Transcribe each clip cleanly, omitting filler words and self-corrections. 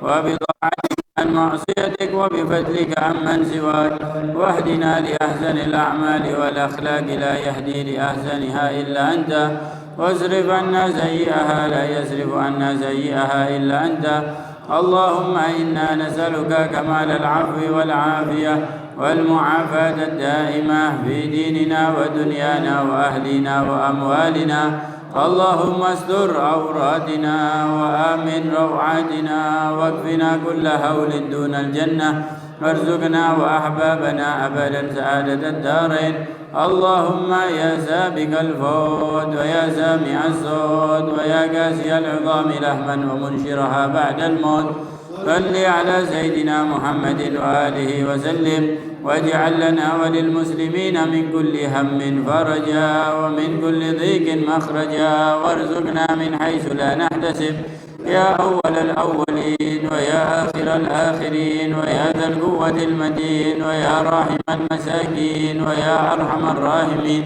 وبطاعتك عن معصيتك، وبفضلك عمن سواك. واهدنا لأحسن الأعمال والأخلاق لا يهدي لأحسنها إلا أنت، واصرف عنا سيئها لا يصرف عنا سيئها إلا أنت. اللهم إنا نسألك كمال العفو والعافية والمعافاة الدائمة في ديننا ودنيانا وأهلنا وأموالنا. اللهم استر عوراتنا وآمن روعاتنا، واكفنا كل هول دون الجنة، وارزقنا وأحبابنا أبدا سعادة الدارين. اللهم يا سابق الفوت ويا سامع الصوت ويا كاسي العظام لحما ومنشرها بعد الموت، صل على سيدنا محمد وآله وسلم، واجعل لنا وللمسلمين من كل هم فرجا ومن كل ضيق مخرجا، وارزقنا من حيث لا نحتسب، يا أول الأولين ويا آخر الآخرين ويا ذا القوة المتين ويا راحم المساكين ويا أرحم الراحمين.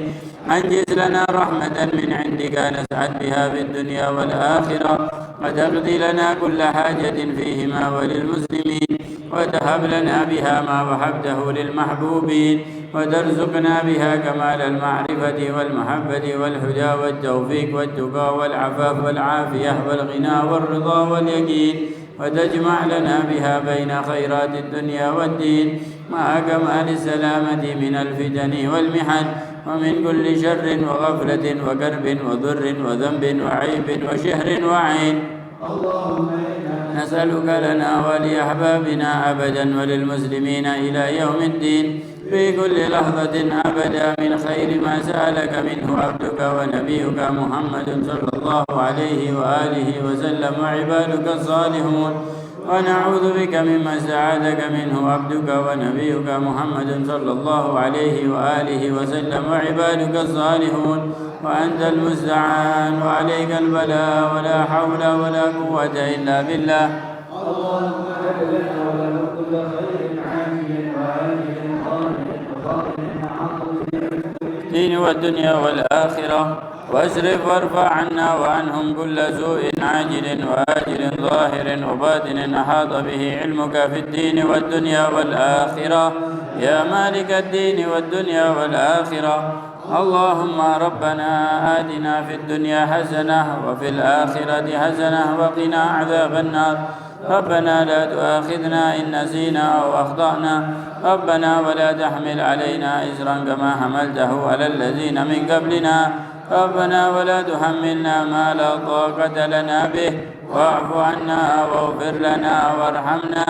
أنجز لنا رحمة من عندك نسعد بها في الدنيا والآخرة، وتقضي لنا كل حاجة فيهما وللمسلمين، وتهب لنا بها ما وهبته للمحبوبين، وترزقنا بها كمال المعرفة والمحبة والهدى والتوفيق والتقى والعفاف والعافية والغنى والرضا واليقين، وتجمع لنا بها بين خيرات الدنيا والدين مع كمال السلامة من الفتن والمحن، ومن كل شر وغفلة وكرب وضر وذنب وعيب وشهر وعين. اللهم نسألك لنا ولأحبابنا أبدا وللمسلمين إلى يوم الدين في كل لحظة أبدا من خير ما سألك منه عبدك ونبيك محمد صلى الله عليه وآله وسلم وعبادك الصالحون، ونعوذ بك مما استعاذك منه عبدك ونبيك محمد صلى الله عليه وآله وسلم وعبادك الصالحون، وأنت المستعان وعليك البلاء، ولا حول ولا قوة إلا بالله. اللهم هب لنا وله كل خير عاجل وآجل وباطن الدين والدنيا والآخرة، واسرف وارفع عنا وعنهم كل سوء عاجل وآجل ظاهر وباطن أحاط به علمك في الدين والدنيا والآخرة، يا مالك الدين والدنيا والآخرة. اللهم ربنا آتنا في الدنيا حسنة وفي الآخرة حسنة وقنا عذاب النار. ربنا لا تؤاخذنا إن نسينا أو أخطأنا، ربنا ولا تحمل علينا إصرا كما حملته على الذين من قبلنا، ربنا ولا تحملنا ما لا طاقة لنا به، واعف عنا واغفر لنا وارحمنا،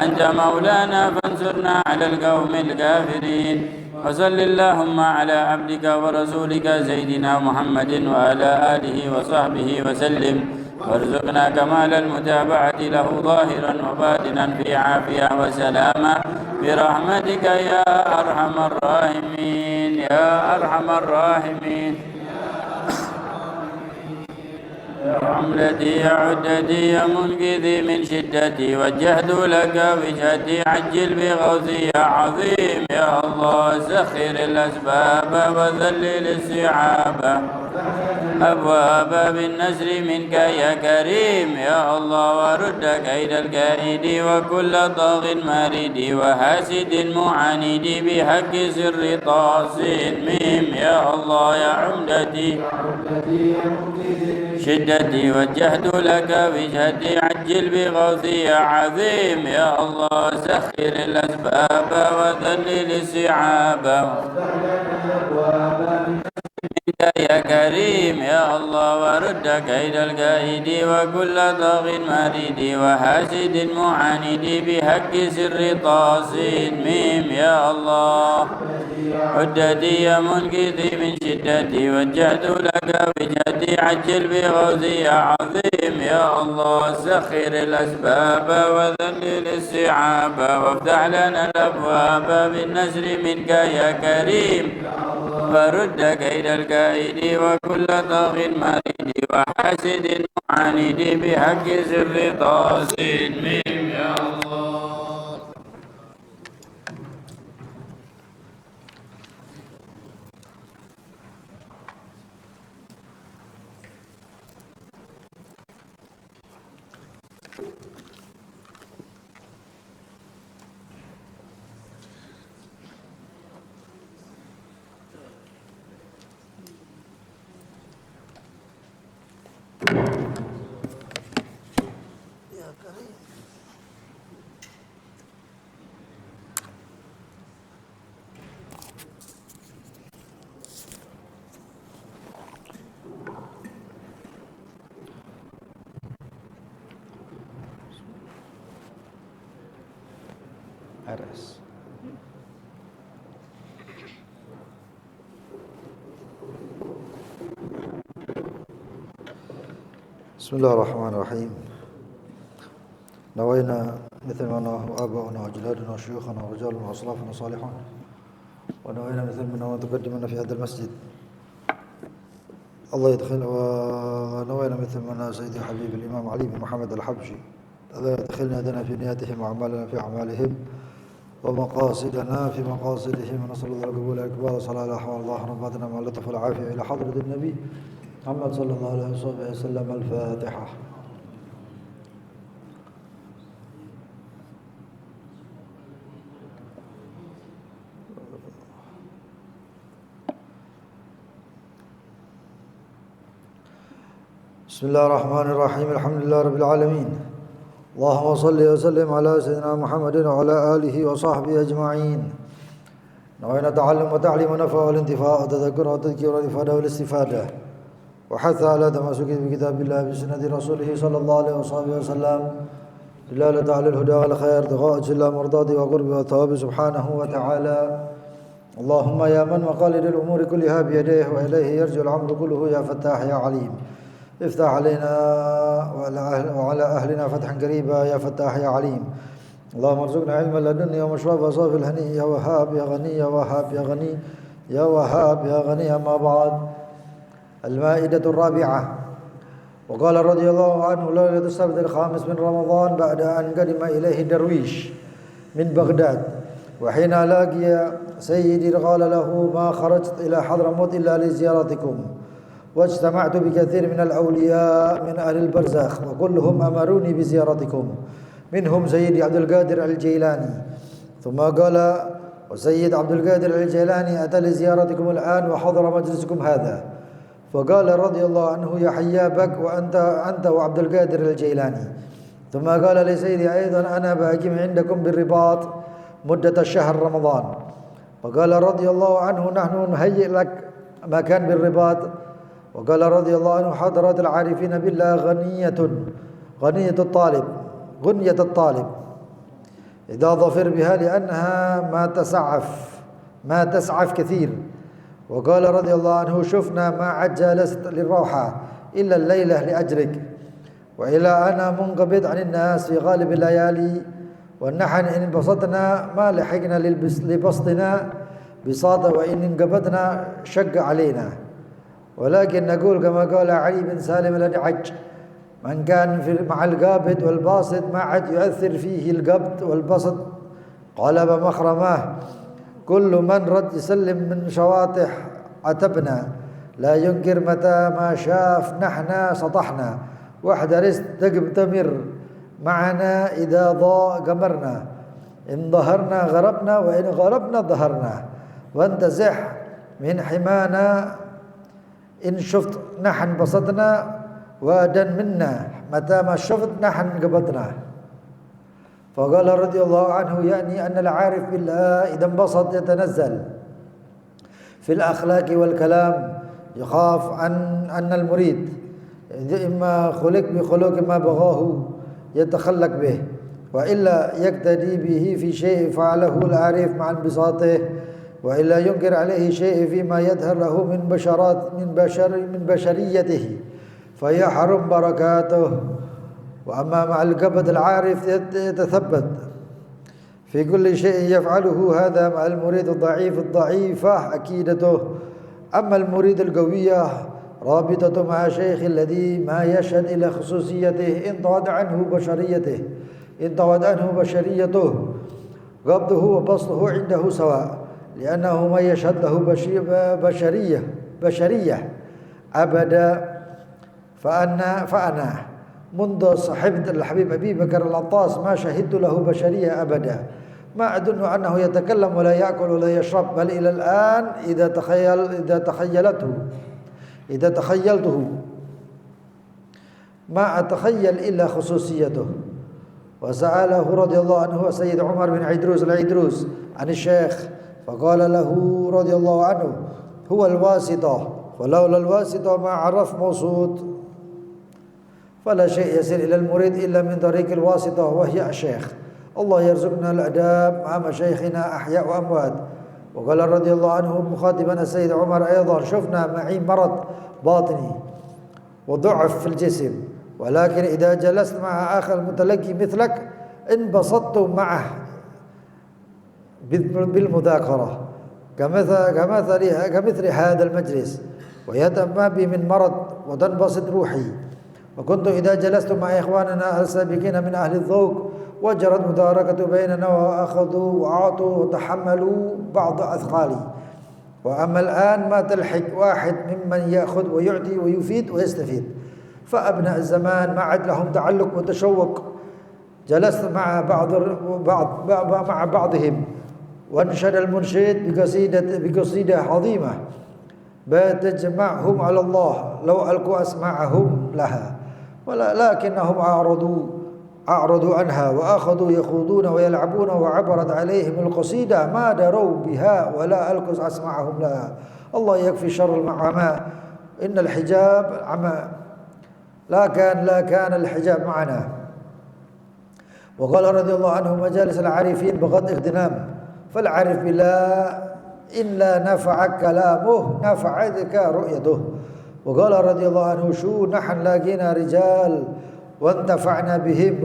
أنت مولانا فانصرنا على القوم الكافرين. وصل اللهم على عبدك ورسولك سيدنا محمد وعلى آله وصحبه وسلم، وارزقنا كمال المتابعة له ظاهرا وباطنا في عافية وسلامة برحمتك يا أرحم الراحمين يا أرحم الراحمين. يا عملتي يا عدتي يا منقذي من شدتي، وجهت لك وجهتي عجل بغوثي يا عظيم يا الله، سخر الأسباب وذلل السعاب، أبواب بالنسر منك يا كريم يا الله، ورد كيد الكائد وكل طاغ مارد وحاسد معاند بحق سر طاسين ميم يا الله، يا عمدتي شدتي وجهت لك وجهتي عجل بغوثي يا عظيم يا الله، سخر الأسباب وذلل السعاب، يا كريم يا الله، ورد كيد الكائد وكل طاغ مارد وحاسد معاند بحق سر طاسين ميم يا الله، عدتي يا منقذي من شدتي وجهت لك وجهتي عجل بغوثي يا عظيم يا الله، سخر الأسباب وذلل السعاب، وافتح لنا الأبواب بالنسر منك يا كريم، فرد كيد الكائد وكل طاغ مارد وحاسد معاند بحق سر طاسين ميم يا الله. RS. بسم الله الرحمن الرحيم. نوينا مثل ما نواه آباؤنا وأجدادنا وشيوخنا ورجالنا وأصلافنا صالحون، ونوينا مثل ما تقدمنا في هذا المسجد الله يدخل، ونوينا مثل ما سيدي حبيب الإمام علي بن محمد الحبشي الله يدخلنا يدنا في نياتهم وأعمالنا في أعمالهم ومقاصدنا في مقاصدهم، ونسأل الله القبول والإقبال وصلاة الله والله ربنا مع اللطف والعافية إلى حضرة النبي محمد صلى الله عليه وسلم. الفاتحة. بسم الله الرحمن الرحيم. الحمد لله رب العالمين، اللهم صل وسلم على سيدنا محمد وعلى آله وصحبه أجمعين. نوينا تعلم وتعليم ونفع والانتفاع وتذكر وتذكير والإفادة والاستفادة، وحث على تمسك بكتاب الله بسنة رسوله صلى الله عليه وصحبه وسلم، دلالة على الهدى والخير، دغاء الله مرضاته وقرب وثواب سبحانه وتعالى. اللهم يا من مقاليد الأمور كلها بيديه وإليه يرجع الأمر كله، يا فتاح يا عليم افتح علينا وعلى أهلنا فتحا قريبا، يا فتاح يا عليم. اللهم ارزقنا علما لدنيا ومشربا صافي الهني، يا وهاب يا غني يا وهاب يا غني يا وهاب يا غني. أما بعد، المائدة الرابعة. وقال رضي الله عنه: ليلة السبت الخامس من رمضان بعد أن قدم إليه درويش من بغداد، وحين لاقي سيدي قال له: ما خرجت إلى حضرموت إلا لزيارتكم، واجتمعت بكثير من الأولياء من أهل البرزخ وكلهم أمروني بزيارتكم، منهم سيدي عبد القادر الجيلاني. ثم قال: وسيد عبد القادر الجيلاني أتى لزيارتكم الآن وحضر مجلسكم هذا. فقال رضي الله عنه: يا حيابك وأنت وعبد القادر الجيلاني. ثم قال لسيدي أيضا: أنا باقي عندكم بالرباط مدة الشهر رمضان. فقال رضي الله عنه: نحن نهيئ لك مكان بالرباط. وقال رضي الله عنه: حضرات العارفين بالله غنية الطالب إذا ظفر بها، لأنها ما تسعف كثير. وقال رضي الله عنه: شفنا ما عاد جالست للروحة إلا الليلة لأجلك، وإلى أنا منقبض عن الناس في غالب الليالي، ونحن إن انبسطنا ما لحقنا لبسطنا بساطة، وإن انقبضنا شق علينا. ولكن نقول كما قال علي بن سالم الأدعج: من كان مع القابض والباسط ما عاد يؤثر فيه القبض والبسط قلب مخرماه. كل من رد يسلم من شواطح عتبنا، لا ينكر متى ما شاف نحنا سطحنا، واحذر تقمر معنا إذا ضاء قمرنا، إن ظهرنا غربنا وإن غربنا ظهرنا، وانتزح من حمانا إن شفت نحن بسطنا، وادن منا متى ما شفت نحن قبضنا. فقال رضي الله عنه: يعني أن العارف بالله إذا انبسط يتنزل في الأخلاق والكلام، يخاف أن المريد إما خلق بخلق ما بغاه يتخلق به، وإلا يقتدي به في شيء فعله العارف مع انبساطه، وإلا ينكر عليه شيء فيما يظهر له من بشريته فيحرم بركاته. وأما مع القبض العارف يتثبت في كل شيء يفعله، هذا مع المريد الضعيف الضعيفة عقيدته. أما المريد القوية رابطة مع شيخ الذي ما يشهد إلى خصوصيته، إن طوت عنه بشريته قبضه وبسطه عنده سواء، لأنه ما يشهد له بشرية أبدا. فأنا منذ صحبت الحبيب أبي بكر العطاس ما شهدت له بشرية أبدا، ما أظن أنه يتكلم ولا يأكل ولا يشرب، بل إلى الآن إذا تخيلته ما أتخيل إلا خصوصيته. وسأله رضي الله عنه سيد عمر بن عيدروس العيدروس عن الشيخ فقال له رضي الله عنه هو الواسطة ولولا الواسطة ما عرف موصوت فلا شيء يصل إلى المريد إلا من طريق الواسطة وهي الشيخ. الله يرزقنا الأداب مع مشايخنا أحياء وأموات. وقال رضي الله عنه مخاطبا السيد عمر أيضا شفنا معي مرض باطني وضعف في الجسم، ولكن إذا جلست مع آخر متلقي مثلك انبسطت معه بالمذاكرة كمثل هذا المجلس، ويتم بي من مرض وتنبسط روحي. وكنت إذا جلست مع إخواننا السابقين من أهل الذوق وجرت مداركة بيننا وأخذوا وأعطوا وتحملوا بعض أثقالي. وأما الآن ما تلحق واحد ممن يأخذ ويعطي ويفيد ويستفيد، فأبناء الزمان ما عاد لهم تعلق وتشوق. جلست مع بعضهم وانشد المنشد بقصيدة عظيمة بتجمعهم على الله لو ألقوا أسماعهم لها، ولكنهم أعرضوا عنها وأخذوا يخوضون ويلعبون، وعبرت عليهم القصيدة ما دروا بها ولا ألقوا أسماعهم لها. الله يكفي شر العمى، إن الحجاب عمى، لا كان الحجاب معنا. وقال رضي الله عنه مجالس العارفين بغض اغتنام، فالعارف بالله إن لا نفعك كلامه نفعتك رؤيته. وقال رضي الله عنه شو نحن لاقينا رجال وانتفعنا بهم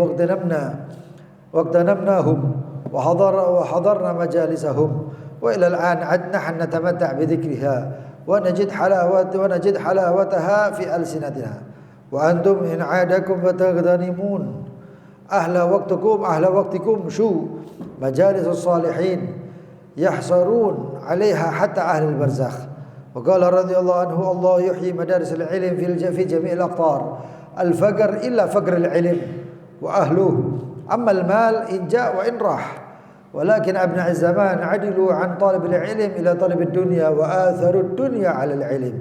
واغتنمناهم وحضرنا مجالسهم، وإلى الآن عد نحن نتمتع بذكرها ونجد حلاوتها في ألسنتنا، وأنتم إن عادكم فتغتنمون أهل وقتكم شو مجالس الصالحين يحصرون عليها حتى أهل البرزخ. وقال رضي الله عنه الله يحيي مدارس العلم في جميع الأقطار، الفقر إلا فقر العلم وأهله، أما المال إن جاء وإن راح. ولكن أبناء الزمان عدلوا عن طالب العلم إلى طالب الدنيا وآثروا الدنيا على العلم،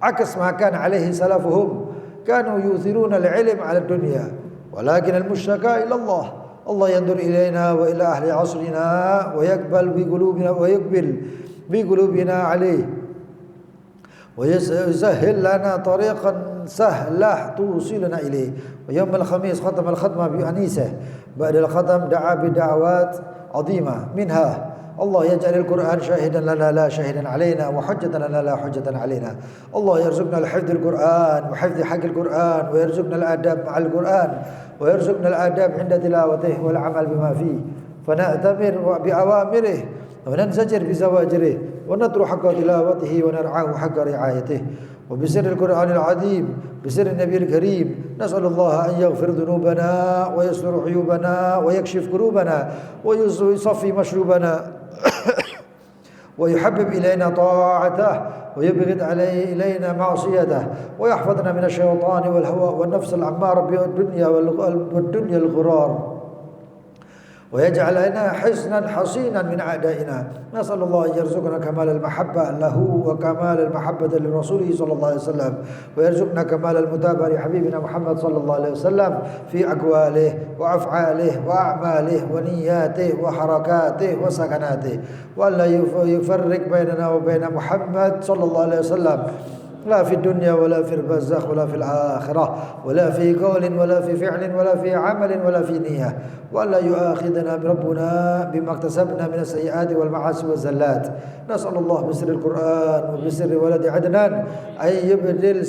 عكس ما كان عليه سلفهم، كانوا يؤثرون العلم على الدنيا. ولكن المشتكى إلى الله ينظر إلينا وإلى أهل عصرنا ويقبل بقلوبنا عليه ويسهل لنا طريقا سهلة توصلنا إليه. ويوم الخميس ختم الختمة بأنيسة، بعد الختم دعا بدعوات عظيمة، منها الله يجعل القرآن شاهدا لنا لا شاهدا علينا وحجة لنا لا حجة علينا. الله يرزقنا الحفظ القرآن وحفظ حق القرآن، ويرزقنا الآداب مع القرآن، ويرزقنا الآداب عند تلاوته والعمل بما فيه، فنأتمر بأوامره وننزجر بزواجره ونترك حق تلاوته ونرعاه حق رعايته. وبسر القرآن العظيم بسر النبي الكريم نسأل الله أن يغفر ذنوبنا ويستر عيوبنا ويكشف كروبنا ويصفي مشروبنا ويحبب إلينا طاعته ويبغض إلينا معصيته، ويحفظنا من الشيطان والهوى والنفس العمارة والدنيا الغرار، ويجعل لنا حصنا حصينا من أعدائنا. نسأل الله أن يرزقنا كمال المحبة له وكمال المحبة لرسوله صلى الله عليه وسلم، ويرزقنا كمال المتابعة لحبيبنا محمد صلى الله عليه وسلم في أقواله وأفعاله وأعماله ونياته وحركاته وسكناته، وأن لا يفرق بيننا وبين محمد صلى الله عليه وسلم لا في الدنيا ولا في البرزخ ولا في الآخرة، ولا في قول ولا في فعل ولا في عمل ولا في نية، ولا يؤاخذنا بربنا بما اكتسبنا من السيئات والمعاصي والزلات. نسأل الله بسر القرآن وبسر ولد عدنان أن يبدل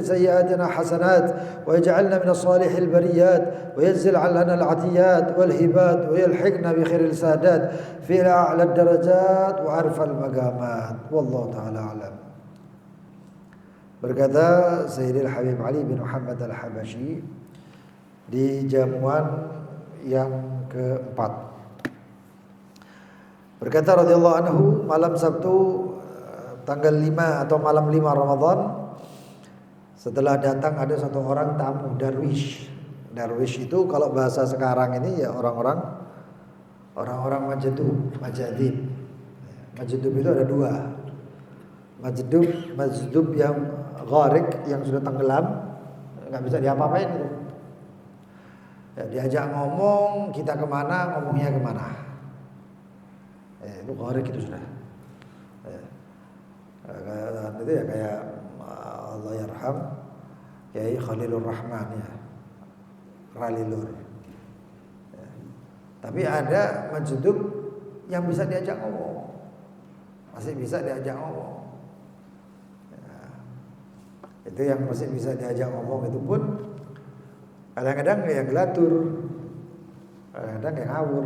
سيئاتنا حسنات، ويجعلنا من الصالح البريات، وينزل لنا العطيات والهبات، ويلحقنا بخير السادات في أعلى الدرجات وأرفع المقامات. والله تعالى أعلم. Berkata Sayyidil Habib Ali bin Muhammad al-Habashi di jamuan yang keempat, berkata radhiyallahu anhu, malam Sabtu tanggal 5 atau malam 5 Ramadan, setelah datang ada satu orang tamu darwish. Darwish itu kalau bahasa sekarang ini ya orang-orang majdub. Majdub itu ada dua. Majdub yang gharik, yang sudah tenggelam, nggak bisa diapa-apain itu. Ya, diajak ngomong, kita kemana, ngomongnya kemana. Itu khawarij itu sudah. Itu ya kayak Allah yarham Kiai Khalilur Rahman ya, Khalilur. Ya. Tapi ada majdzub yang bisa diajak ngomong, masih bisa diajak ngomong. Itu yang masih bisa diajak ngomong itu pun kadang-kadang yang gelatur, kadang-kadang yang ngawur.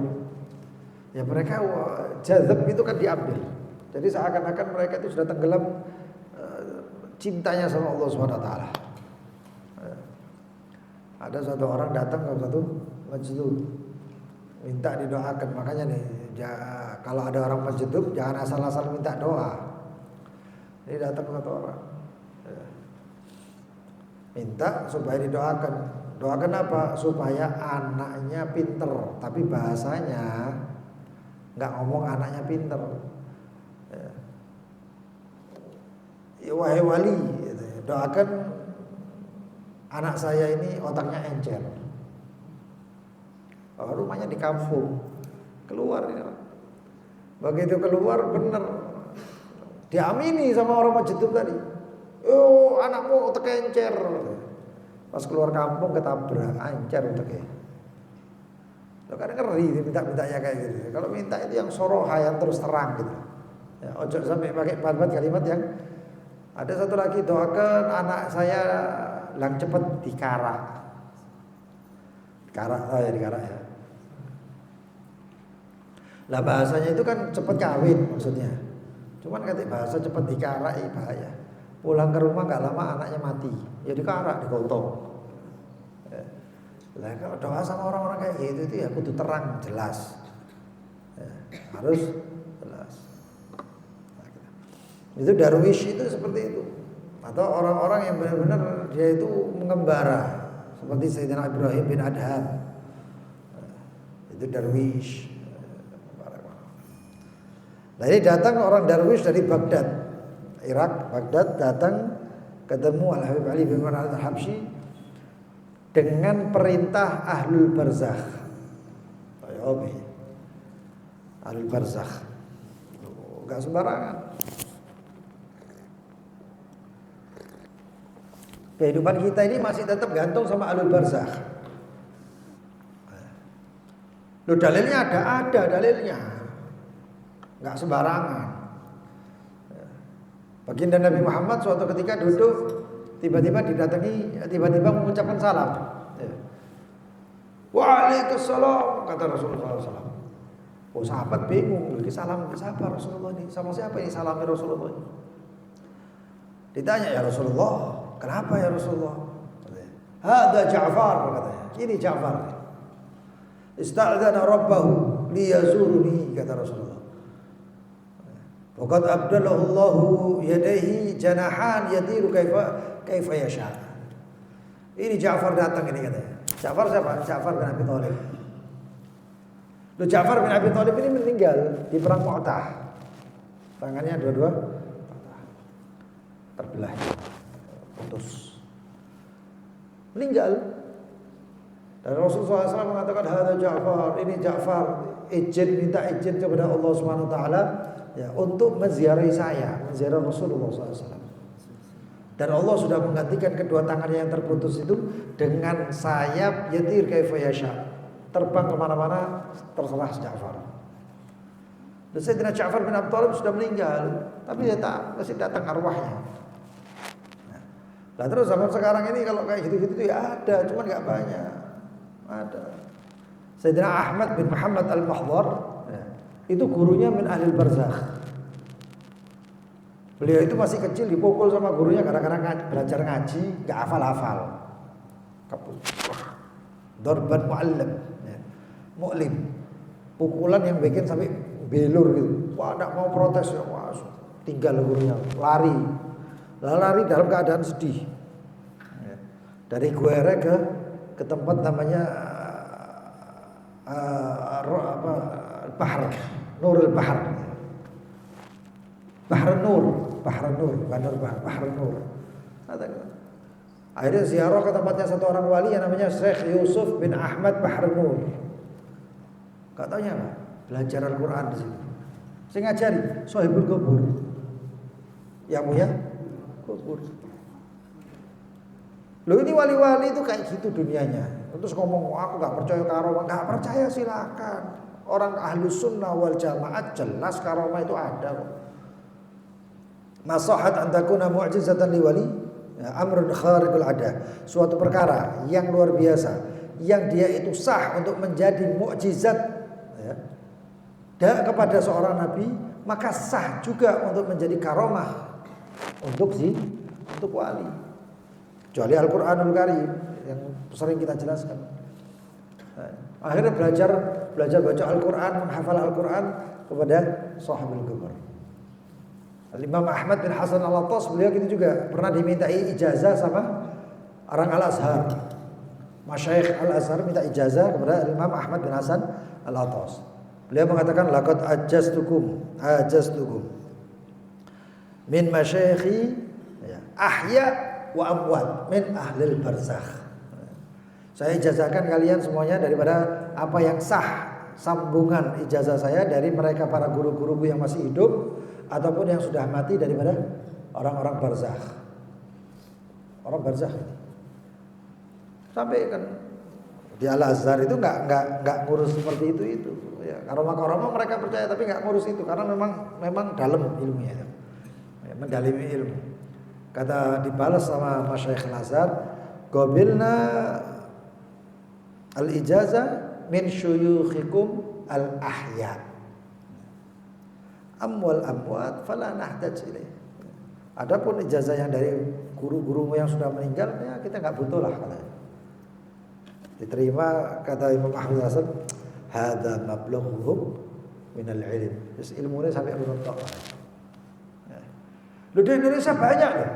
Ya mereka jazab itu kan diambil. Jadi seakan-akan mereka itu sudah tenggelam cintanya sama Allah Subhanahu wa taala. Ada satu orang datang ke satu majdzub minta didoakan. Makanya nih kalau ada orang majdzub jangan asal-asal minta doa. Ini datang ke satu orang minta supaya didoakan. Doakan apa? Supaya anaknya pinter. Tapi bahasanya nggak ngomong anaknya pinter. Ya, wahai wali, doakan anak saya ini otaknya encer. Oh, rumahnya di kampung. Keluar ini. Begitu keluar bener diamini sama orang majdzub tadi. Oh, anakmu otak encer. Pas keluar kampung ketabrak, ancer otaknya. Lo kan ngeri minta-mintanya kayak gitu. Kalau minta itu yang soroha, yang terus terang gitu. Ya, ojo sampai pakai kalimat yang ada satu lagi, doakan anak saya lang cepet dikarak. Dikarak ya. Lah bahasanya itu kan cepet kawin maksudnya. Cuman kata bahasa cepet dikarak bahaya. Pulang ke rumah gak lama anaknya mati. Ya dikarak, digotong. Lah kalau doa sama orang-orang kayak gitu itu ya kudu terang, jelas. Ya, harus jelas. Itu darwish itu seperti itu. Atau orang-orang yang benar-benar dia itu mengembara seperti Sayyidina Ibrahim bin Adham. Itu darwish. Nah ini datang orang darwish dari Baghdad, Irak, Baghdad, datang ketemu Al-Habib Ali bin Muhammad Al-Habsyi dengan perintah Ahlul Barzakh. Ahlul Barzakh. Enggak sembarangan. Kehidupan kita ini masih tetap gantung sama Ahlul Barzakh. Loh dalilnya ada dalilnya. Enggak sembarangan. Baginda Nabi Muhammad suatu ketika duduk, tiba-tiba mengucapkan salam. Waalaikumsalam, kata Rasulullah SAW. Oh sahabat bingung, ini salam siapa Rasulullah ini? Sama siapa ini salamnya Rasulullah ini? Ditanya, ya Rasulullah, kenapa ya Rasulullah? Hada Ja'far, katanya. Ini Ja'far. Ista'dzana rabbahu liyazuruni, kata Rasulullah. Waqad abdalahu Allahu yadayhi janahan yadiru kaifa yasha. Ini Ja'far datang ini katanya. Ja'far siapa? Ja'far bin Abi Thalib. Loh Ja'far bin Abi Thalib ini meninggal di perang Mu'tah. Tangannya dua-dua terbelah, putus. Meninggal. Dan Rasulullah SAW mengatakan hada Ja'far, ini Ja'far, minta izin kepada Allah Subhanahu wa taala ya untuk menziarahi saya, menziarahi Rasulullah SAW. Dan Allah sudah menggantikan kedua tangannya yang terputus itu dengan sayap yatir kaifa yasha. Terbang kemana-mana terserah Ja'far. Dan Sayyidina Ja'far bin Abi Thalib sudah meninggal, tapi dia masih datang arwahnya. Nah terus zaman sekarang ini kalau kayak gitu-gitu ya ada, cuman nggak banyak. Ada. Sayyidina Ahmad bin Muhammad Al-Mahdhar ya, itu gurunya min Ahlul Barzakh. Beliau itu masih kecil dipukul sama gurunya kadang-kadang belajar ngaji nggak hafal-hafal. Darban mu'allim ya. Mu'lim. Pukulan yang bikin sampai belur gitu. Wah, enggak mau protes ya. Wah, tinggal gurunya, lari. Lari dalam keadaan sedih. Ya. Dari Guere ke tempat namanya Bahar, Nurul Bahar. Bahar Nur, Bahar Nur, Bahar Nur. Akhirnya ziarah ke tempatnya satu orang wali yang namanya Syekh Yusuf bin Ahmad Bahrunur. Gak taunya apa? Belajar Al-Quran di situ. Saya ngajari Sohibul Kubur. Yang punya kubur. Loh ini wali-wali itu kayak gitu dunianya. Terus ngomong, aku gak percaya karomah. Gak percaya silakan. Orang Ahlus Sunnah wal Jamaah jelas karomah itu ada kok. Masahat antakuna mu'jizatan liwali amrun khariqul ada. Suatu perkara yang luar biasa, yang dia itu sah untuk menjadi mukjizat ya, dan kepada seorang nabi, maka sah juga untuk menjadi karomah untuk wali. Kecuali Al-Qur'anul Karim yang sering kita jelaskan. Akhirnya belajar baca Al-Qur'an, menghafal Al-Qur'an kepada Sahabul Kubur. Imam Ahmad bin Hasan Al-Attas, beliau gitu juga pernah dimintai ijazah sama orang Al-Azhar. Masyayikh Al-Azhar minta ijazah kepada Imam Ahmad bin Hasan Al-Attas. Beliau mengatakan laqad ajaztukum min masyayikhi ahya wa amwat min ahlil barzakh. Saya ijazahkan kalian semuanya daripada apa yang sah sambungan ijazah saya dari mereka para guru-guruku yang masih hidup ataupun yang sudah mati daripada orang-orang barzakh. Orang barzakh sampai kan di Al-Azhar itu enggak ngurus seperti itu. Ya, karomah-karomah mereka percaya tapi enggak ngurus itu karena memang dalam ilmunya. Ya, mendalimi ilmu. Kata dibalas sama Masyayikh Al-Azhar, qabilna al-ijazah min syuyukhikum al-ahya. Amwal amwat fala nahdaj ilaih. Adapun ijazah yang dari guru-gurumu yang sudah meninggal, ya kita enggak butuh lah katanya. Diterima kata Imam Ahmad Hasan, hadza mablaghuhum minal ilm. Terus ilmunya sampai runtuh. Ya. Loh di Indonesia banyak loh.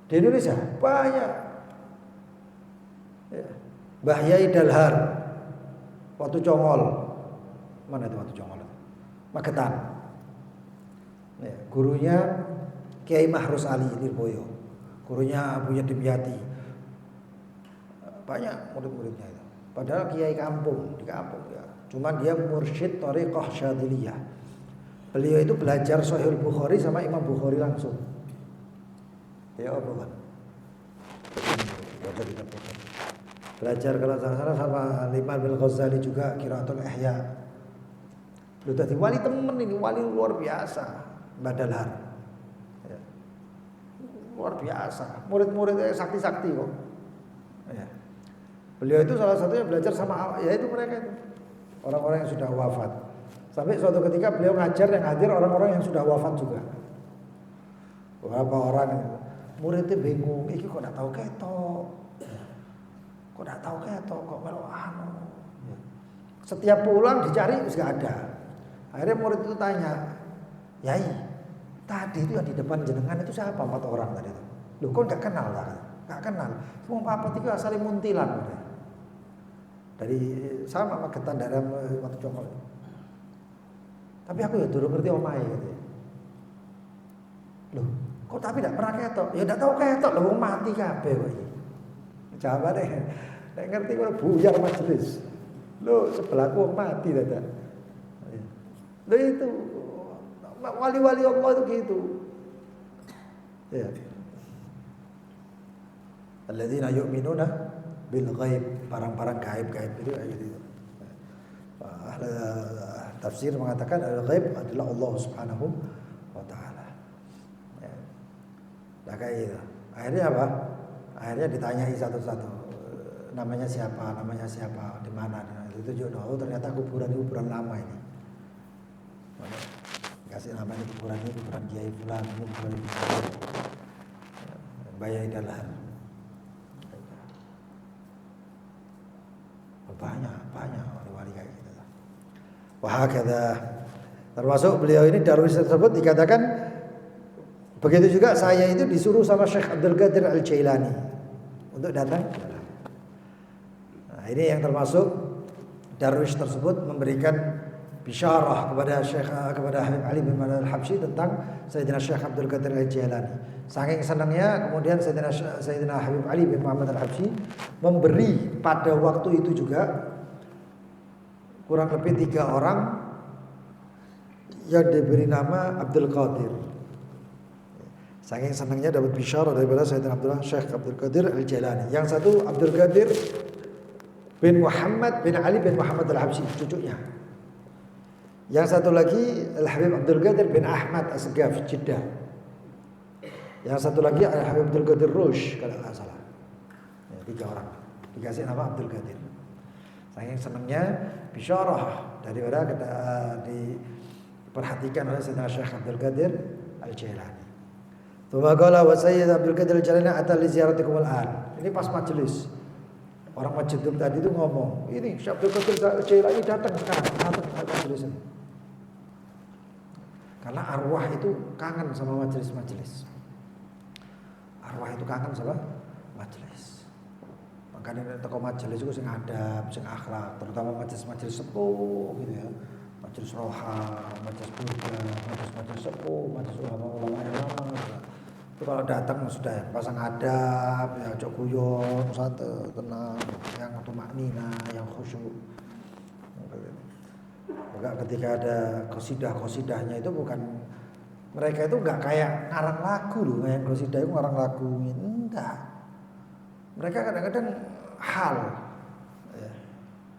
Di Indonesia banyak. Ya. Mbah Yai Dalhar waktu Congol. Mana itu waktu Congol? Magetan. Ya, gurunya Kiai Mahrus Ali Lirboyo. Gurunya Abuya Dimyati. Banyak murid-muridnya itu. Padahal kiai kampung, di kampung ya. Cuma dia mursyid thariqah Syadziliyah. Beliau itu belajar Sahih Bukhari sama Imam Bukhari langsung. Ya bukan. Belajar kalau salah sama Imam Al-Ghazali juga Qiraatul Ihya. Lu tadi wali temen ini, wali luar biasa, Mbah Dalhar. Ya. Luar biasa, murid-muridnya sakti-sakti kok. Ya. Beliau itu salah satunya belajar sama, yaitu mereka itu orang-orang yang sudah wafat. Sampai suatu ketika beliau ngajar yang hadir orang-orang yang sudah wafat juga. Beberapa orang muridnya bingung, iki kok enggak tahu ketok. Kok enggak tahu ketok, kok melu anu. Setiap pulang dicari enggak ada. Akhirnya murid itu tanya, Yai, tadi itu yang di depan jenengan itu siapa 4 orang tadi itu? Loh kok enggak kenal lah? Enggak kenal. Wong papat itu asale muntilan. Dari sama Magetan daerah waktu Congol. Tapi aku ya durung ngerti omahe gitu. Loh, kok tapi enggak pernah ketok? Ya enggak tahu ketok lho wong mati kabeh kok iki. Jawabane nek ngerti kok buyar majelis. Loh, sebelahku wong mati dadak. Loh itu wali-wali Allah itu gitu. Ya. Alladzina yu'minuna bil ghaib, barang-barang gaib-gaib itu kayak gitu. Ahli tafsir mengatakan al-ghaib adalah Allah Subhanahu wa taala. Ya. Nah kayak gitu. Akhirnya apa? Akhirnya ditanyai satu-satu. Namanya siapa? Di mana? Itu juga oh ternyata kuburan lama ini. Kasih nama ini kuburan Kiai Fulan, ini kuburan Bayai Dalhar. Banyak wali-wali kayak gitu. Wah kata termasuk beliau ini Darwis tersebut dikatakan begitu juga saya itu disuruh sama Syekh Abdul Qadir Al-Jailani untuk datang. Nah, ini yang termasuk Darwis tersebut memberikan bisyarah kepada Habib Ali bin Muhammad al-Habsyi tentang Sayyidina Syekh Abdul Qadir al-Jailani. Saking senangnya kemudian Sayyidina Habib Ali bin Muhammad al-Habsyi memberi pada waktu itu juga kurang lebih 3 orang yang diberi nama Abdul Qadir. Saking senangnya dapat bisyarah daripada Sayyidina Syekh Abdul Qadir al-Jailani. Yang satu Abdul Qadir bin Muhammad bin Ali bin Muhammad al-Habsyi, cucunya. Yang satu lagi Al-Habib Abdul Qadir bin Ahmad Asgaf, Jeddah. Yang satu lagi Al-Habib Abdul Qadir Rush, kalau nggak salah. Ya, 3 orang dikasih nama Abdul Qadir. Saking senangnya bisyarah daripada diperhatikan oleh Sayyidina Syekh Abdul Qadir al-Jailani. Tsumma qala wa Sayyid Abdul Qadir al-Jailani ata li ziyaratikum al-an. Ini pas majelis. Orang majelis tadi itu ngomong, ini Syekh Abdul Qadir al-Jailani datang sekarang, datang majelis ini. Karena arwah itu kangen sama majelis-majelis. Arwah itu kangen sama majelis. Makanya teko majelis itu sing adab, sing akhlak, terutama majelis-majelis sepuh gitu ya. Majelis roha, majelis burda, majelis sepuh, majelis ulama-ulama yang lama. Itu kalau datang sudah pasang adab, ya cok guyon, santai, tenang, yang tumaknina, yang khusyuk. Maka ketika ada qasidah-qasidahnya itu bukan, mereka itu enggak kayak ngarang lagu loh, yang qasidah itu ngarang lagu, enggak. Mereka kadang-kadang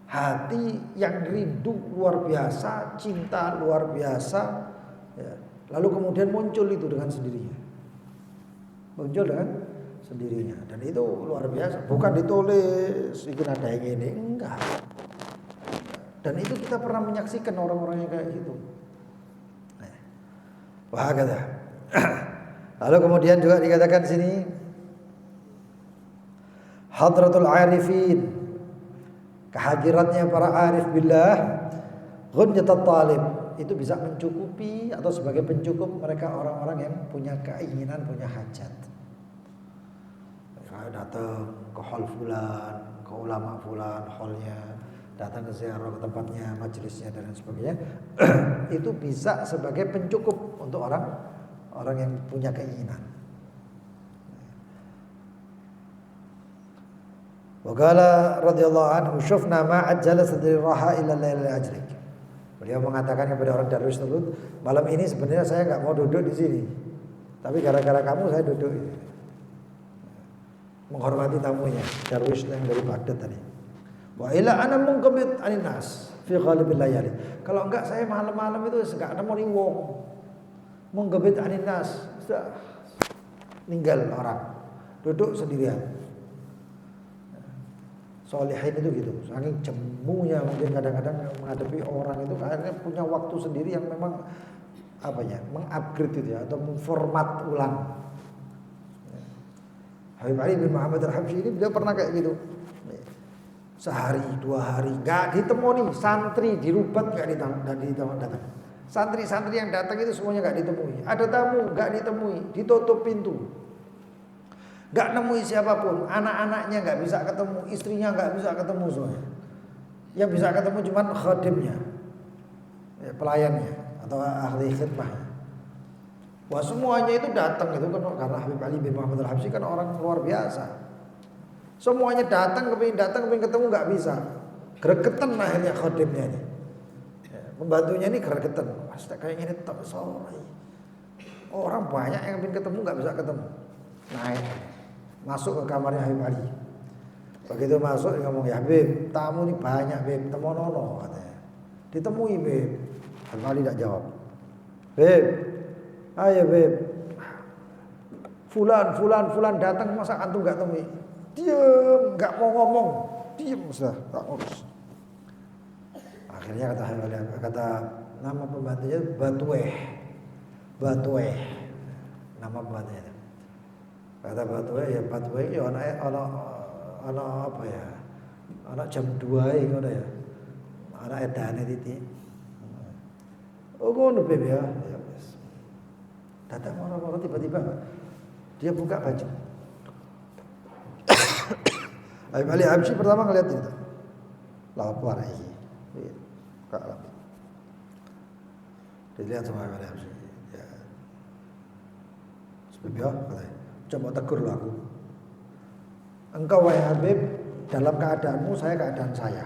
hati yang rindu luar biasa, cinta luar biasa, ya. Lalu kemudian muncul itu dengan sendirinya, dan itu luar biasa, bukan ditulis, ingin ada yang ini, enggak. Dan itu kita pernah menyaksikan orang-orang yang kayak gitu. Wah kata. Lalu kemudian juga dikatakan di sini hadratul arifin, kehadiratnya para arif billah, ghunyatul talib, itu bisa mencukupi atau sebagai pencukup mereka orang-orang yang punya keinginan, punya hajat. Mereka datang ke hall fulan, ke ulama fulan, hallnya, datang ke ziarah ke tempatnya, majelisnya dan lain sebagainya. Itu bisa sebagai pencukup untuk orang yang punya keinginan. Wa qala radhiyallahu anhu syufna ma ajjala sadri raha illa lailal ajrik. Beliau mengatakan kepada orang darwis tersebut, malam ini sebenarnya saya enggak mau duduk di sini. Tapi gara-gara kamu saya duduk ini. Menghormati tamunya, darwis yang dari Baghdad tadi. Wa ila ana munqabit anin nas fi ghalibil layali. Kalau enggak saya malam-malam itu enggak nemu wong. Munqabit anin nas, sudah ninggal orang. Duduk sendirian. Solehin itu gitu, saking jemunya mungkin kadang-kadang menghadapi orang itu karena punya waktu sendiri yang memang mengupgrade itu ya, atau memformat ulang. Habib Ali bin Muhammad al-Habsyi ini dia pernah kayak gitu. Sehari, 2 hari nggak ditemui santri di Rubat, nggak datang. Santri-santri yang datang itu semuanya nggak ditemui. Ada tamu nggak ditemui, ditutup pintu, nggak nemui siapapun. Anak-anaknya nggak bisa ketemu, istrinya nggak bisa ketemu semuanya. Yang bisa ketemu cuma khadimnya, pelayannya atau ahli khidmahnya. Wah semuanya itu datang itu kan karena Habib Ali bin Muhammad al-Habsyi kan orang luar biasa. Semuanya datang, kepingin ketemu nggak bisa. Gregetan akhirnya khadimnya ini. Pembantunya ini gregetan. Pasti kayak ini tak sore. Orang banyak yang ingin ketemu nggak bisa ketemu. Naik, masuk ke kamarnya Habib Ali. Begitu masuk dia ngomong, ya Habib, tamu ini banyak Habib, temonono katanya. Ditemui Habib. Habib Ali tidak jawab. Habib, ayo Habib. Fulan datang, masa antum nggak temui? Diam, nggak mau ngomong, diam sudah, tak ngurus. Akhirnya kata nama pembantunya Batueh, nama pembantunya. Kata Batueh ya anak apa ya, anak jam 2 ngono ya, anak edane titik. Oh ngono Beb ya. Datang orang-orang tiba-tiba dia buka baju. Habib Ali Habsyi pertama ngeliat itu. Lapar iki. Kak. Dilihat sama Habib Ali Habsyi. Ya. Sebab ya, katanya, coba tegur aku. Engkau wahai Habib, dalam keadaanmu saya keadaan saya.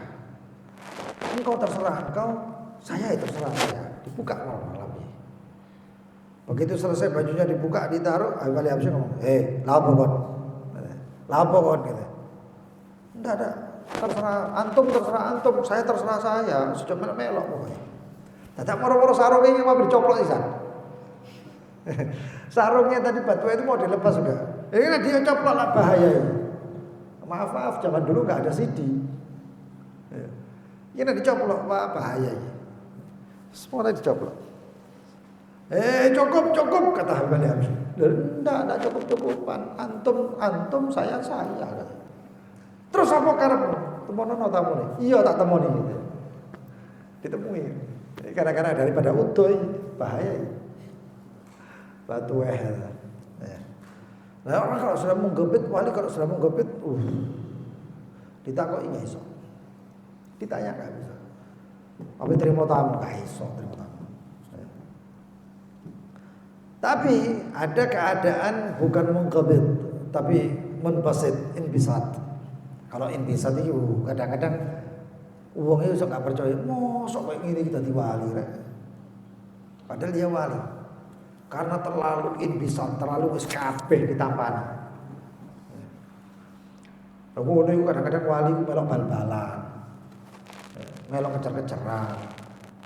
Engkau terserah engkau, saya itu terserah saya. Dibuka malam-malamnya. Begitu selesai bajunya dibuka, ditaruh, Habib Ali Habsyi ngomong, lapo kon. Lapo kon gitu. Enggak ada, terserah antum, saya terserah saya. Sudah melok pokoknya. Tidak moro-moro sarungnya ini mau dicoplok isan. Sarungnya tadi batu itu mau dilepas juga. Ini dia coplok lah, bahaya ini. Maaf, zaman dulu nggak ada CD. Ini dicoplok, bahaya ini. Semuanya dicoplok. Cukup kata Habib Ali Habsyi. Enggak cukup-cukupan. Antum saya. Terus apa karepmu? Temono tamu nih. Iya tak temoni gitu. Ditemui. Kadang-kadang daripada utuh bahaya. Batu ya. Nah, orang kalau sudah menggepit, wali kalau sudah menggepit, ditakoki enggak iso. Ditanya enggak bisa. Apa terima tamu enggak iso terima tamu. Tapi ada keadaan bukan menggepit, tapi munbasit, inbisat. Kalau inbisat itu kadang-kadang uang itu gak percaya, mosok kayak gini kita diwali rek. Padahal dia wali. Karena terlalu inbisat, terlalu wis kabeh ditampani. Ngono iku kadang-kadang wali ku melok bal-balan. Melok kecer-keceran.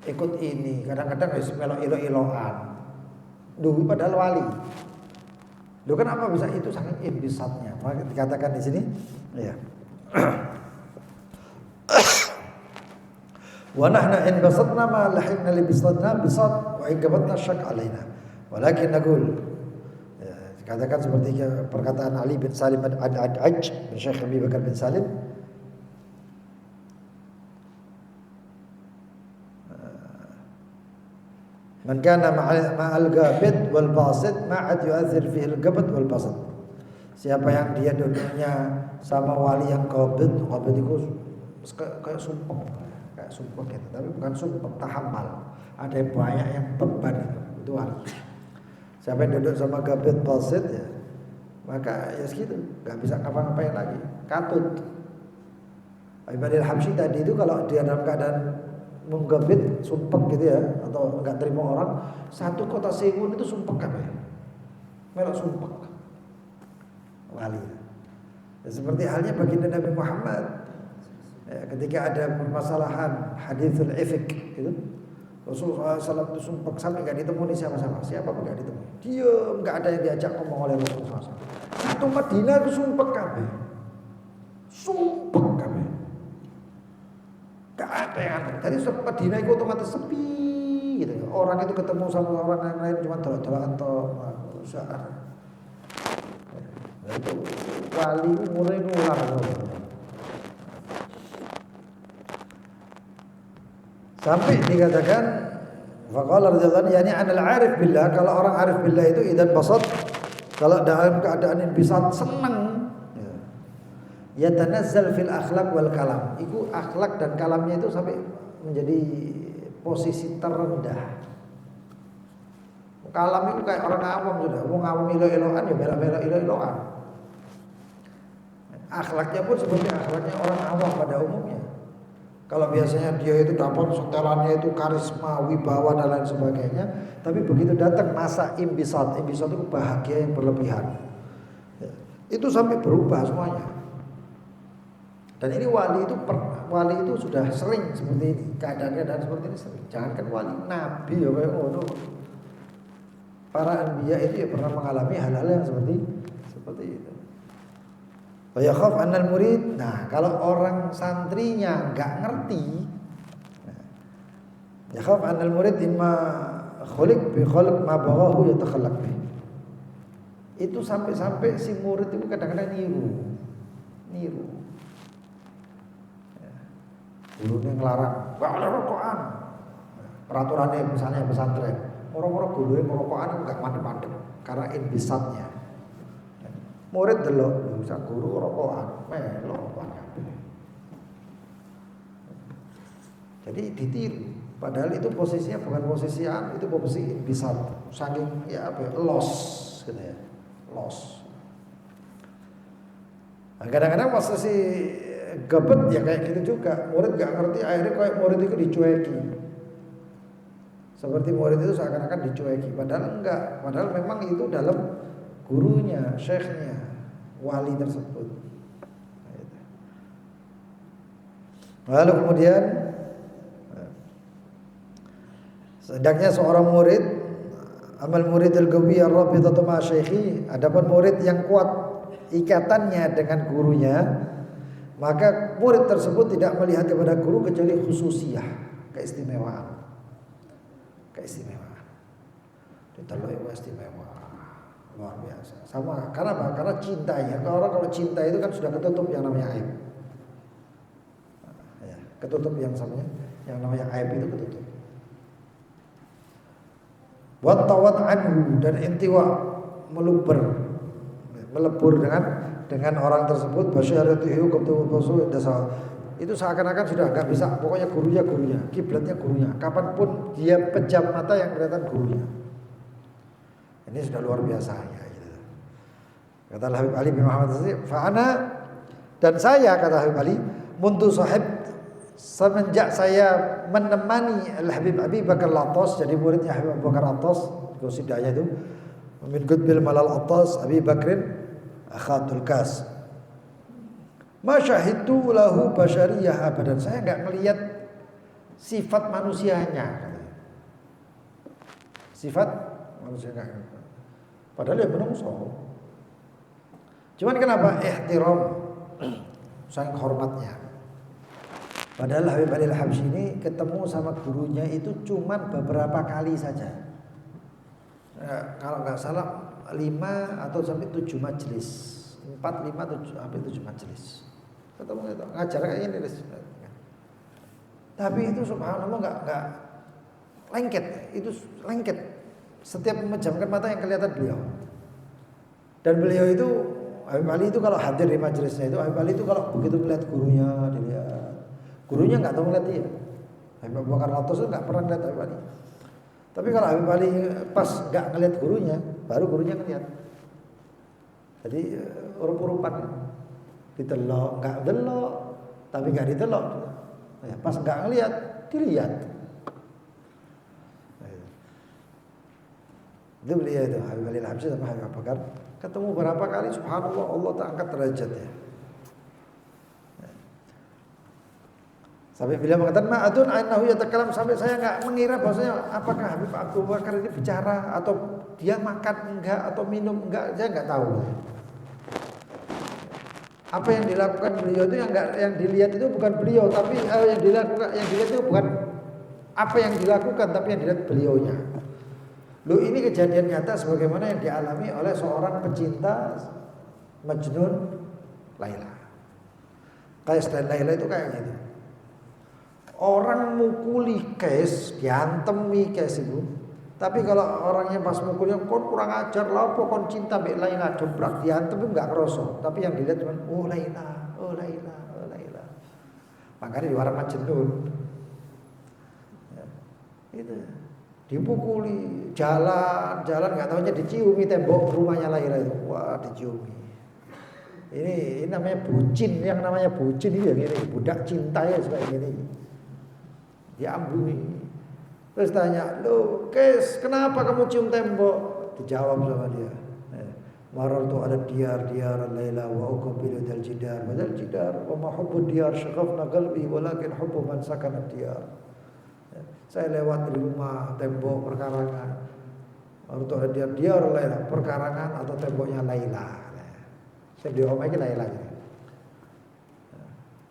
Ikut ini, kadang-kadang wis melok ilo-iloan. Duh, padahal wali. Loh kenapa bisa itu saking inbisatnya? Maka dikatakan di sini, ya. Wa nahna in basatna ma lahikna li bisadna bisad wa in gabatna syak alaina. Walakin naqul, dikatakan seperti perkataan Ali bin Salim Ad-Ad'aj bin Syekh Abi Bakar bin Salim, man kana ma'al gabid wal basit ma'ad yu'athir fihi al-gabd wal basit. Siapa yang dia duduknya sama wali yang gabid itu kayak sumpah gitu, tapi bukan sumpah tahammal. Ada yang banyak yang beban itu wali. Siapa yang duduk sama gabid basit ya, maka ya segitu, nggak bisa ngapa-ngapain lagi, katut. Habib Ali Habsyi tadi itu kalau dia dalam keadaan menggabit, sumpah gitu ya, atau nggak terima orang, satu kota Sengun itu sumpah kan ya, melok sumpah wali. Ya, seperti halnya baginda Nabi Muhammad. Ya, ketika ada permasalahan hadithul ifk gitu, Rasulullah SAW itu sumpah sampai nggak ditemui siapa pun nggak ditemui. Diam, nggak ada yang diajak ngomong oleh Rasulullah SAW. Satu Madinah itu sumpah kabeh, nggak ada yang aneh. Tadi Madinah itu otomatis sepi gitu. Orang itu ketemu sama orang yang lain cuma tolak-tolakan atau usaha. Itu wali umurnya nular. Sampai dikatakan faqala radhiyallahu anhu yani anal arif billah, kalau orang arif billah itu idan basat, kalau dalam keadaan inbisat senang ya tanazzal fil akhlaq wal kalam. Itu akhlak dan kalamnya itu sampai menjadi posisi terendah. Kalam itu kayak orang awam sudah, wong awam ilo-iloan ya bela-bela ilo-iloan. Akhlaknya pun seperti akhlaknya orang awam pada umumnya. Kalau biasanya dia itu dapat setelannya itu karisma, wibawa dan lain sebagainya, tapi begitu datang masa imbisat itu bahagia yang berlebihan. Ya, itu sampai berubah semuanya. Dan ini wali itu sudah sering seperti ini, keadaan seperti ini sering. Jangankan wali, nabi ya kayak ngono. Para anbiya itu ya pernah mengalami hal-hal yang seperti itu. Wa yakhaf annal murid. Nah, kalau orang santrinya enggak ngerti, yakhaf annal murid imma khuliq bi khalq ma baghahu yatakhallaq bi. Itu sampai si murid itu kadang-kadang niru. Gurunya ngelarang, enggak ada rokokan. Peraturannya misalnya pesantren, orang-orang gurunya merokokan enggak mandep-mandep karena inbisatnya. Murid delok, bisa guru rokokan, melok kabeh. Jadi ditiru. Padahal itu posisinya bukan posisi itu posisi bisa saking loss gitu ya. Loss. Nah, kadang-kadang posisi gebet ya kayak gitu juga. Murid gak ngerti akhirnya kayak murid itu dicueki. Seperti murid itu seakan-akan dicueki. Padahal enggak. Padahal memang itu dalam gurunya, syekhnya, wali tersebut. Lalu kemudian sedangnya seorang murid amal murid al-qawi ar-rabitatu ma syekhi, adapun murid yang kuat ikatannya dengan gurunya, maka murid tersebut tidak melihat kepada guru kecuali khususiyah, keistimewaan. Keistimewaan. Ditelok istimewa. Luar biasa. Sama karena apa? Karena cintanya. Kalau cinta itu kan sudah ketutup yang namanya aib. Ya, ketutup yang namanya aib itu ketutup. Wattawat anhu, dan intiwa, melebur dengan orang tersebut. Basyaratuhu qabtu dasa. Itu seakan-akan sudah enggak bisa, pokoknya gurunya, kiblatnya gurunya. Kapanpun dia pejam mata yang kelihatan gurunya. Ini sudah luar biasa ya, gitu. Kata Habib Ali bin Muhammad Fa'ana, dan saya, kata Habib Ali, mundu sahib, semenjak saya menemani Al-Habib Abi Bakar Al-Attas, jadi muridnya Habib Abu Bakar Al-Attas, kusidanya itu min Qutbil Malal Attas Abi Bakrin Akhatul Kas. Ma syahidtu lahu basyariyah abadan. Saya enggak melihat sifat manusianya. Sifat manusia enggak. Padahal dia menungso. Cuman kenapa? Ihtiram, saking hormatnya. Padahal Habib Ali Al-Habsyi ini ketemu sama gurunya itu cuman beberapa kali saja. Kalau nggak salah 5 atau sampai 7 majelis. 4, 5, 7 sampai 7 majelis. Ketemu itu ngajar kayak ini. Tapi itu subhanallah nggak lengket. Itu lengket. Setiap memejamkan mata yang kelihatan beliau. Dan beliau itu Habib Ali itu kalau hadir di majelisnya itu, Habib Ali itu kalau begitu melihat gurunya, dilihat. Gurunya nggak tahu melihat dia. Habib Abu Bakar Al-Attas itu nggak pernah melihat Habib Ali. Tapi kalau Habib Ali pas nggak ngelihat gurunya, baru gurunya ngelihat. Jadi urup-urupan, ditelok, nggak delok, tapi nggak ditelok. Ya, pas nggak ngelihat, dilihat. Itu beliau itu Habib Ali Al-Habsyi sama Habib Abu Bakar ketemu berapa kali, subhanallah, Allah terangkat derajatnya. Sampai beliau mengatakan ma'adun annahu yatakalam, sampai saya enggak mengira bahwasanya apakah Habib Abu Bakar ini bicara atau dia makan enggak atau minum enggak, saya enggak tahu. Apa yang dilakukan beliau itu yang dilihat itu bukan beliau, tapi yang dilihat itu bukan apa yang dilakukan, tapi yang dilihat beliaunya. Loh, ini kejadian nyata sebagaimana yang dialami oleh seorang pecinta Majnun Laila. Qais dan Laila itu kayak gitu. Orang mukuli Qais, diantemi Qais itu. Tapi kalau orangnya pas mukulnya kon kurang ajar, lapo kon cinta mbek Laila, jebrak diantem itu enggak kerasa. Tapi yang dilihat cuma oh Laila, oh Laila, oh Laila. Makanya di warung Majnun. Ya, itu. Dipukuli, jalan nggak tahunya diciumi tembok rumahnya Laila itu. Wah, diciumi. Ini namanya bucin, yang namanya bucin itu yang ini, budak cinta ya seperti ini. Diambuni. Terus tanya, "Loh, Kes, kenapa kamu cium tembok?" Dijawab sama dia. Marartu ala diyar Laila wa uqbilu dal jidar wa ma hubbu diyar syaghafna qalbi walakin hubbu man sakana diyar. Saya lewat di rumah tembok perkarangan. Untuk dia Laila, perkarangan atau temboknya Laila. Saya diomongin Laila.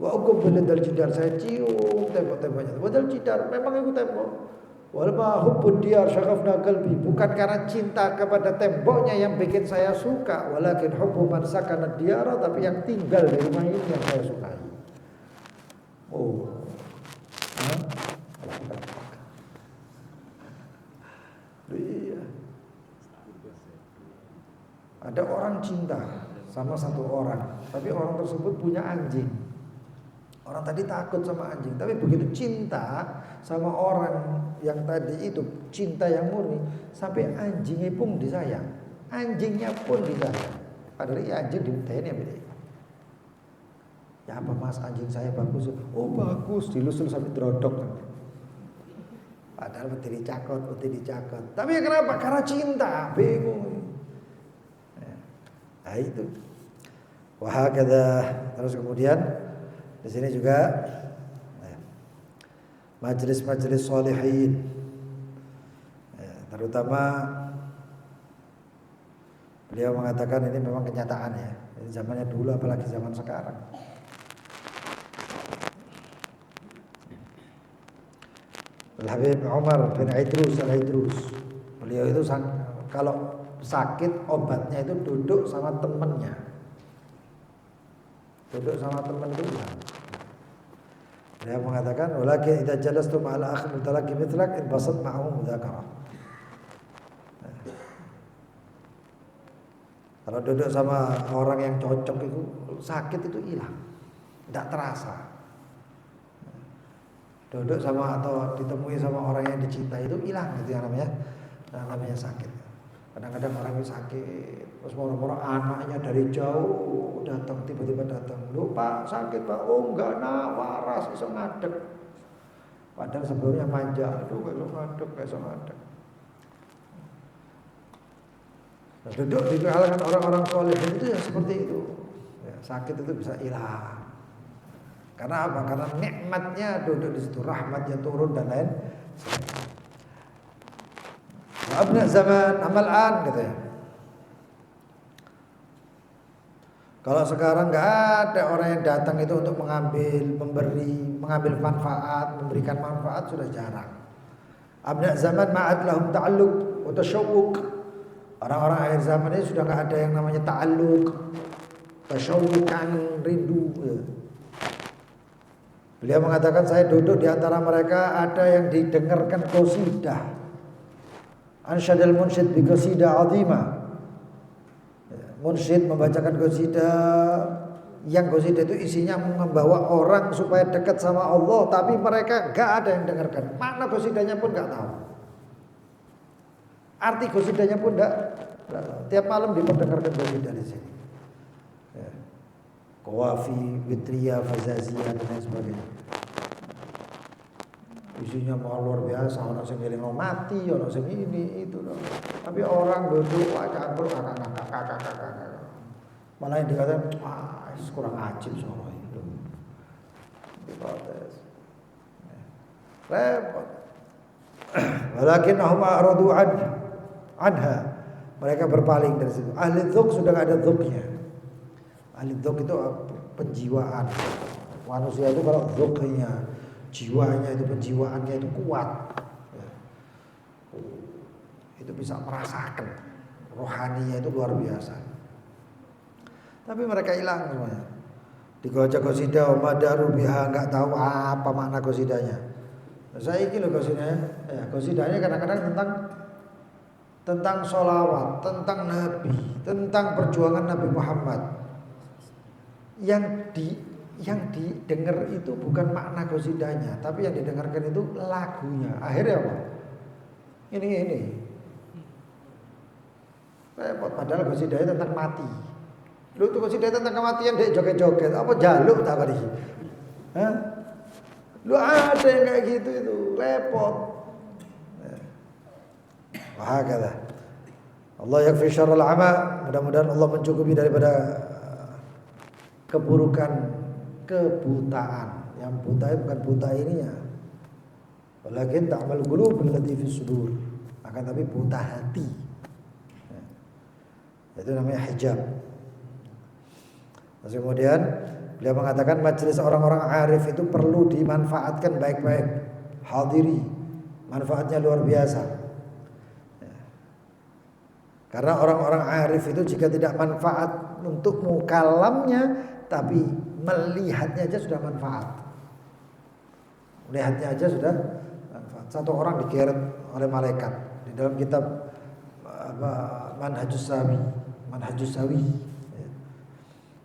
Wa ukum bidal jidar, saya cium tembok-temboknya. Bidal jidar, memang itu tembok. Wal ma hubbud diyar syaghafna qalbi, bukan karena cinta kepada temboknya yang bikin saya suka, walakin hubbu man sakana diyar, tapi yang tinggal di rumah ini yang saya sukai. Oh. Iya. Ada orang cinta sama satu orang, tapi orang tersebut punya anjing. Orang tadi takut sama anjing, tapi begitu cinta sama orang yang tadi itu, cinta yang murni, sampai anjingnya pun disayang, anjingnya pun disayang. Padahal ya anjing dimintain ya beda. Ya apa mas, anjing saya bagus? Oh bagus, dilusur sampai drodok. Padahal berdiri cakot. Tapi ya kenapa? Karena cinta, bingung. Nah itu. Wah kata terus kemudian di sini juga majelis-majelis sholihin, terutama beliau mengatakan ini memang kenyataan ya. Ini zamannya dulu apalagi zaman sekarang. Al-Habib Umar bin Idrus Al-Idrus, beliau itu kalau sakit obatnya itu duduk sama temennya. Duduk sama teman itu hilang. Dia mengatakan, walakin idza jalastu ma'al akhi mutalaqi mithlak in basat ma'ahu mudzakarah. Kalau duduk sama orang yang cocok itu sakit itu hilang, tidak terasa. Duduk sama atau ditemui sama orang yang dicintai itu hilang, itu yang namanya sakit. Kadang-kadang orang yang sakit, terus moro-moro anaknya dari jauh datang, tiba-tiba datang, "Loh Pak, sakit Pak." "Oh enggak nak, waras, iso ngadeg." Padahal sebelumnya manja, "Aduh gak iso ngadeg." Nah, duduk di kalangan orang-orang soleh itu yang seperti itu. Ya, sakit itu bisa hilang. Karena apa? Karena nikmatnya duduk di situ, rahmatnya turun dan lain sebagainya. Abna zaman amal an gitu ya. Kalau sekarang nggak ada orang yang datang itu untuk mengambil manfaat, memberikan manfaat sudah jarang. Abna zaman ma'ad lahum ta'alluq wa tasyawuq. Orang-orang akhir zaman ini sudah nggak ada yang namanya ta'alluq, tasyawuqan, rindu. Ya. Beliau mengatakan saya duduk di antara mereka ada yang didengarkan qasidah. Ansyadal munsyid bi qasidah azimah. Munsyid membacakan qasidah yang qasidah itu isinya membawa orang supaya dekat sama Allah, tapi mereka gak ada yang dengarkan. Makna qasidahnya pun gak tahu. Arti qasidahnya pun gak tahu. Tiap malam diperdengarkan qasidah di sini. Ya. Qawafi, witriyah, fazaziyah dan lain sebagainya. Isinya mau luar biasa, orang yang ngiling mau mati, orang yang ini itu loh. Tapi orang duduk campur kakak. Malah yang dikatakan, wah kurang ajib soal itu. Diprotes. Repot. Walakin ahum a'radu anha. Mereka berpaling dari situ. Ahli dzuk sudah enggak ada dzuknya. Ahli dzuk itu penjiwaan. Manusia itu kalau dzuknya, jiwanya itu, penjiwaannya itu kuat, itu bisa merasakan rohaninya itu luar biasa. Tapi mereka hilang semuanya. Dibaca qasidah madaru biha, enggak tahu apa makna qasidahnya. Saya iki lho qasidahnya. Ya, qasidahnya kadang-kadang tentang sholawat, tentang Nabi, tentang perjuangan Nabi Muhammad. Yang didengar itu bukan makna qasidahnya, tapi yang didengarkan itu lagunya. Akhirnya apa? Ini. Repot, padahal qasidahnya tentang mati. Lu tuh qasidahnya tentang kematian, dia joget-joget. Apa jaluk tak kali? Hah? Lu ada yang kayak gitu itu, repot. Wah, kata Allah yakfi syarrul ama. Mudah-mudahan Allah mencukupi daripada keburukan, kebutaan. Yang buta itu bukan buta ininya, walakin ta'mal qulubul lati fis sudur, akan tapi buta hati. Itu namanya hijab. Terus kemudian beliau mengatakan majelis orang-orang arif itu perlu dimanfaatkan baik-baik. Hadiri, manfaatnya luar biasa. Karena orang-orang arif itu jika tidak manfaat untuk mukalamnya, tapi melihatnya aja sudah manfaat. Melihatnya aja sudah manfaat. Satu orang digeret oleh malaikat di dalam kitab Manhajus Sawi.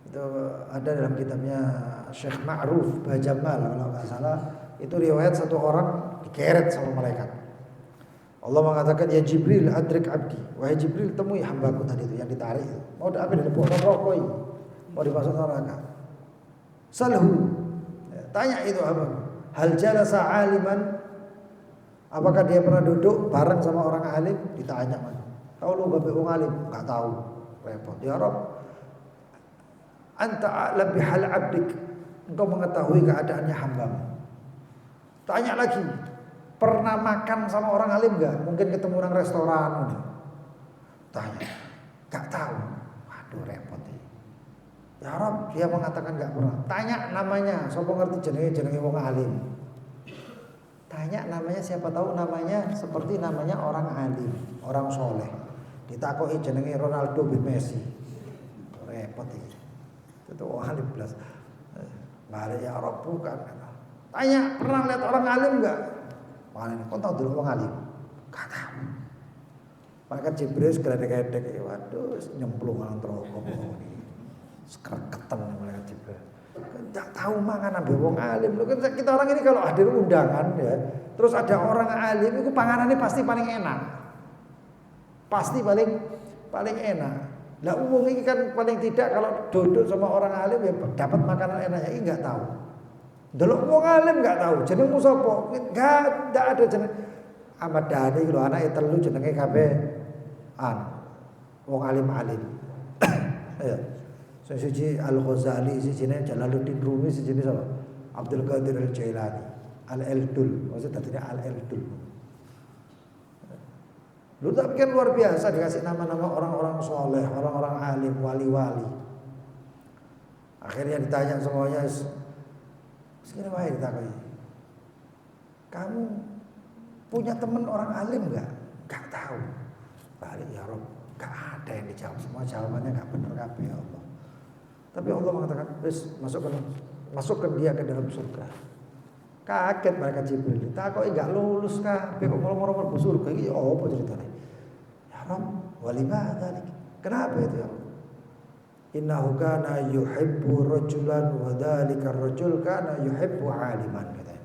Itu Itu ada dalam kitabnya Syekh Ma'ruf Bajamal kalau nggak salah. Itu riwayat satu orang dikeret sama malaikat. Allah mengatakan, ya Jibril adrik abdi. Wahai Jibril, temui hambaku tadi itu yang ditarik itu. Mau apa dilepaskan rokoi, mau dimasukkan neraka. Salhu, tanya itu hambaku. Hal jalasa aliman, apakah dia pernah duduk bareng sama orang alim? Ditanya mana? Tahu lu bapak orang alim? Enggak tahu. Repot. Ya Rabb, anta a'lam bihal abdik. Engkau mengetahui keadaannya hambamu. Tanya lagi, pernah makan sama orang alim enggak? Mungkin ketemu orang restoran. Tanya, enggak tahu. Waduh repot ini. Ya Rabb, dia mengatakan enggak pernah. Tanya namanya, sapa ngerti jenenge wong alim. Tanya namanya, siapa tahu namanya seperti namanya orang alim, orang soleh. Ditakoki jenenge Ronaldo bin Messi. Repot ini. Itu orang alim belas. Balik ya Rabb bukan. Tanya, pernah lihat orang alim enggak? Mana ini? Kau tahu dulu orang alim? Enggak tahu. Maka Jibril segedek-gedek, waduh, nyemplung orang terokok ini. Sekerketan malaikat Jibril. Enggak tahu mangan ambil wong alim. Loh, kita orang ini kalau hadir undangan ya, terus ada orang alim itu panganannya pasti paling enak. Pasti paling enak. Lah umum ini kan paling tidak kalau duduk sama orang alim ya dapat makanan enaknya, ini enggak tahu. Delok wong alim enggak tahu jenengmu sapa? Enggak ada jeneng. Ahmad Dhani lho anake telu jenenge kabeh wong alim-alim. Ya. Siji Al-Ghazali, sijine Jalaluddin Rumi, sijine sapa? Abdul Qadir Al-Jailani, Al-Eldul. Maksud tadinya Al-Eldul. Lu tapi kan luar biasa dikasih nama-nama orang-orang soleh, orang-orang alim, wali-wali. Akhirnya ditanya semuanya, segini wae ditakoni. Kamu punya teman orang alim enggak? Enggak tahu. Balik ya Rob, enggak ada yang dijawab. Semua jawabannya enggak benar kabeh ya Allah. Tapi Allah mengatakan, "Wis, masukkan dia ke dalam surga." Kaget mereka Jibril. Takoki enggak lulus kabeh kok moro-moro mlebu surga iki apa ceritanya? Ya Rob, walima dzalik. Kenapa itu ya? Innahu kana yuhibbu rajulan wa dzalika ar-rajul kana yuhibbu aliman katanya.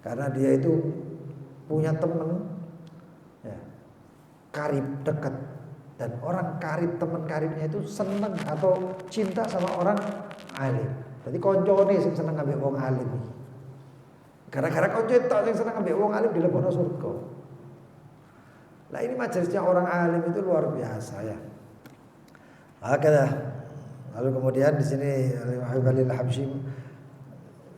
Karena dia itu punya teman ya, karib dekat, dan orang karib, teman karibnya itu seneng atau cinta sama orang alim. Jadi koncone sing seneng ambek wong alim. Gara-gara konco tok sing seneng ambek wong alim dilebokno surga. Lah ini majelisnya orang alim itu luar biasa ya. Makanya lalu kemudian di sini Al-Habib Al-Habsyi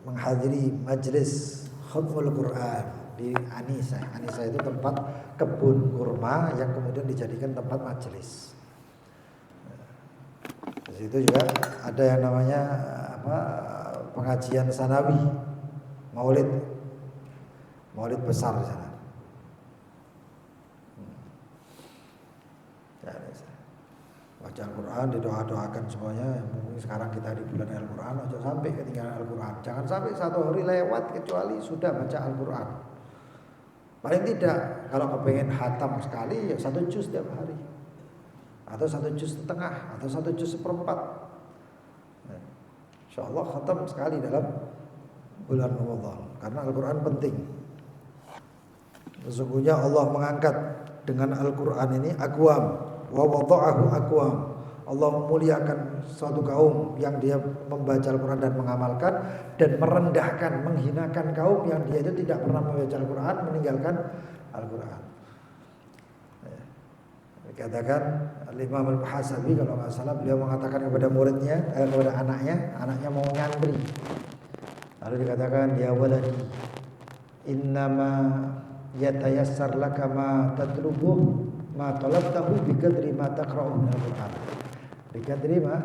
menghadiri majelis khatmul Quran di Anisa. Anisa itu tempat kebun kurma yang kemudian dijadikan tempat majelis. Di situ juga ada yang namanya pengajian sanawi, maulid besar di sana. Baca Al-Quran, didoa-doakan semuanya. Mungkin sekarang kita di bulan Al-Quran, jangan sampai ketinggalan Al-Quran. Jangan sampai satu hari lewat kecuali sudah baca Al-Quran. Paling tidak, kalau kepengen khatam sekali, ya 1 juz setiap hari, atau 1 juz setengah, atau 1 juz seperempat. Insya Allah khatam sekali dalam bulan Ramadan, karena Al-Quran penting. Sesungguhnya Allah mengangkat dengan Al-Quran ini aqwam wa wada'ahu aqwam. Allah memuliakan suatu kaum yang dia membaca Al-Quran dan mengamalkan, dan merendahkan, menghinakan kaum yang dia itu tidak pernah membaca Al-Quran, meninggalkan Al-Quran. Dikatakan Imam Al-Muhasabi kalau nggak salah, beliau mengatakan kepada muridnya, kepada anaknya mau nyantri. Lalu dikatakan, ya waladi, innama yatayassar laka ma tatlubuh ma talabtahu biqadri ma taqra'u minal Qur'an. Biqadri ma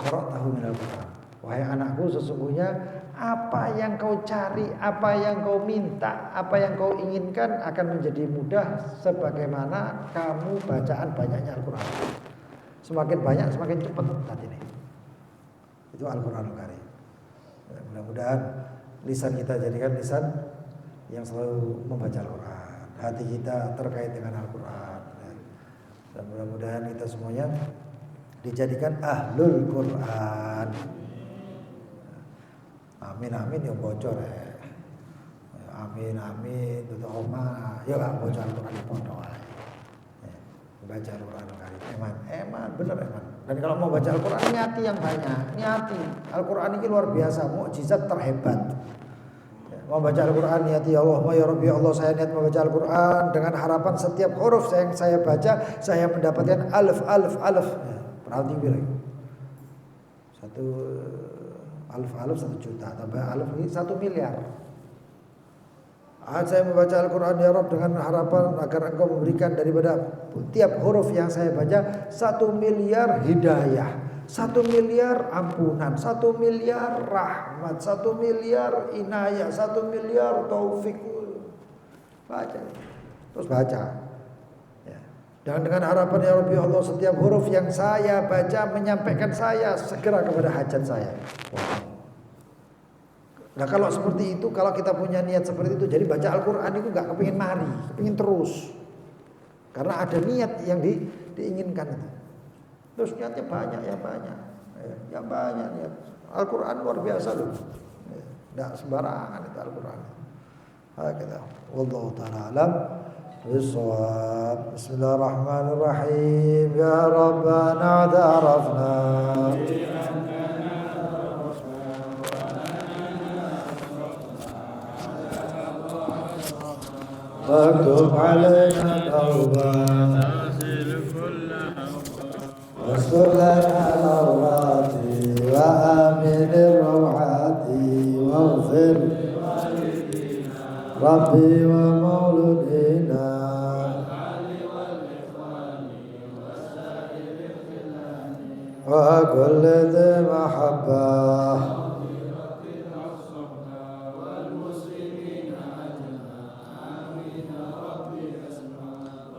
qara'tahu minal Qur'an. Wahai anakku, sesungguhnya apa yang kau cari, apa yang kau minta, apa yang kau inginkan akan menjadi mudah sebagaimana kamu bacaan banyaknya Al-Qur'an. Semakin banyak semakin cepat tadi ini. Itu Al-Qur'anul Karim. Mudah-mudahan lisan kita jadikan lisan yang selalu membaca Al-Quran, hati kita terkait dengan Al-Quran, dan mudah-mudahan kita semuanya dijadikan ahlul Quran. Amin amin yang bocor ya. Amin amin tutup omah ya gak bocor Al-Quran pondok ae. Baca Al-Quran kali eman bener eman. Dan kalau mau baca Al-Quran niati yang banyak, niati. Al-Quran ini luar biasa, mukjizat terhebat. Mau baca Al-Quran niati Allahumma ya Rabbi Allah, saya niat membaca Al-Quran dengan harapan setiap huruf yang saya baca saya mendapatkan alif. Perhati bilang. Satu alif 1 juta tambah alif ini 1 miliar. Saya membaca Al-Quran ya Rabb dengan harapan agar engkau memberikan daripada tiap huruf yang saya baca 1 miliar hidayah, 1 miliar ampunan, 1 miliar rahmat, 1 miliar inayah, 1 miliar taufik. Baca, terus baca ya. Dengan harapan ya Rabbi Allah setiap huruf yang saya baca menyampaikan saya segera kepada hajat saya. Nah kalau seperti itu, kalau kita punya niat seperti itu, jadi baca Al-Quran itu gak kepingin mari, kepingin terus. Karena ada niat yang diinginkan itu. Terus niatnya banyak, yang banyak niat. Al-Quran luar biasa loh. Gak sembarangan itu Al-Quran. Kita, wallahu ta'ala alam bisawab. Bismillahirrahmanirrahim. Ya Rabbana ta'arafna واكتب علينا توبة واستر لنا الأورات وآمن الروعات واغفر ربي ومولودينا وكل ذي محبة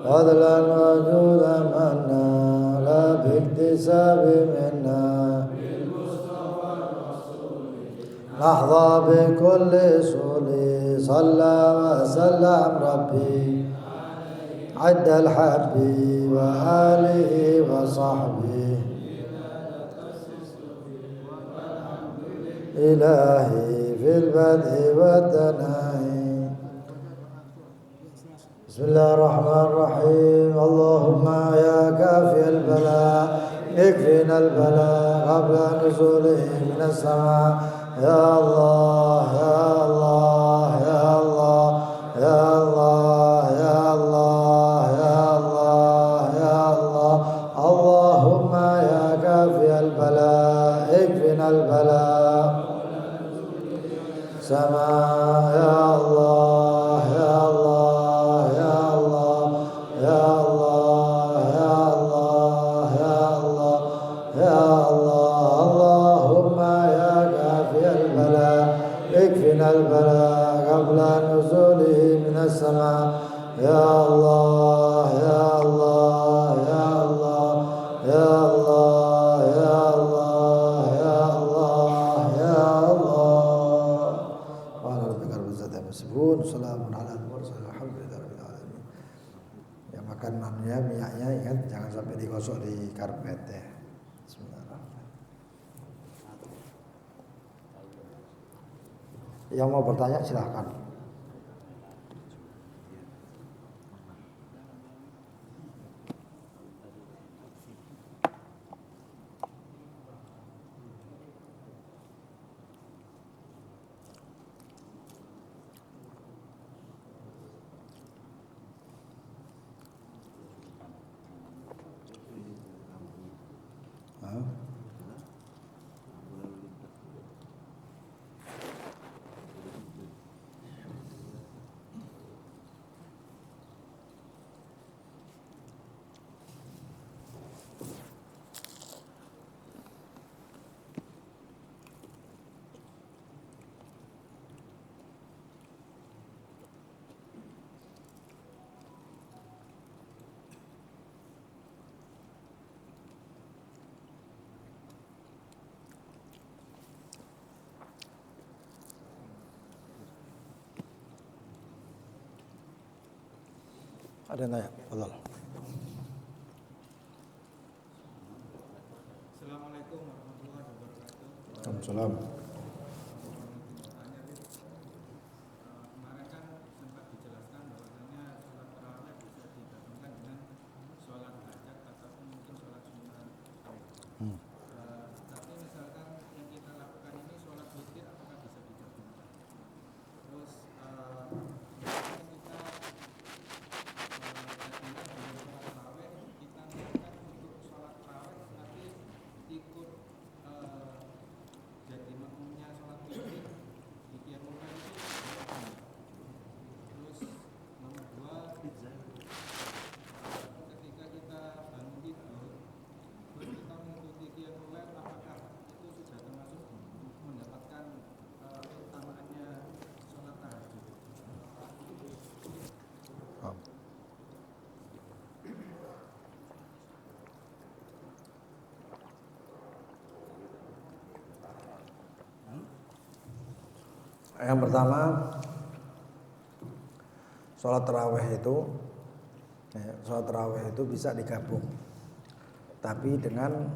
فضلا وجودا منا لا باكتساب منا نحظى بكل سول صلى وسلم ربي عد الحب وآله وصحبه إلهي في البدء والتناهي بسم الله الرحمن الرحيم اللهم يا كافي البلاء اكفنا البلاء قبل نزوله من السماء يا الله يا الله يا الله يا الله يا الله يا الله يا الله اللهم يا كافي البلاء اكفنا البلاء سماء يا الله يا الله البلاء قبل نزوله من السماء يا الله يا الله يا الله يا الله يا الله يا الله يا الله وعلى ربك رب العزة عما يصفون وسلام على المرسلين والحمد لله رب العالمين. Yang makan manunya minyaknya ingat jangan sampai digosok di karpet ya. Yang mau bertanya silahkan. Ada yang tanya? Allah. Waalaikumsalam. Kemarin kan sempat dijelaskan bahwasanya sholat tarawih bisa digabungkan dengan sholat hajat ataupun mungkin sholat sunnah. Tapi misalkan yang kita lakukan ini sholat witir, apakah bisa digabungkan? Terus misalkan kita jadikan dengan sholat tarawih, kita niatkan untuk sholat tarawih nanti ikut jadi makmumnya sholat witir di qiyamul lail itu. Terus nomor 2, ketika kita bangun tidur terus kita mengikuti qiyamul lail, apakah itu sudah termasuk mendapatkan keutamaannya sholat tahajud? Yang pertama, sholat tarawih itu bisa digabung, tapi dengan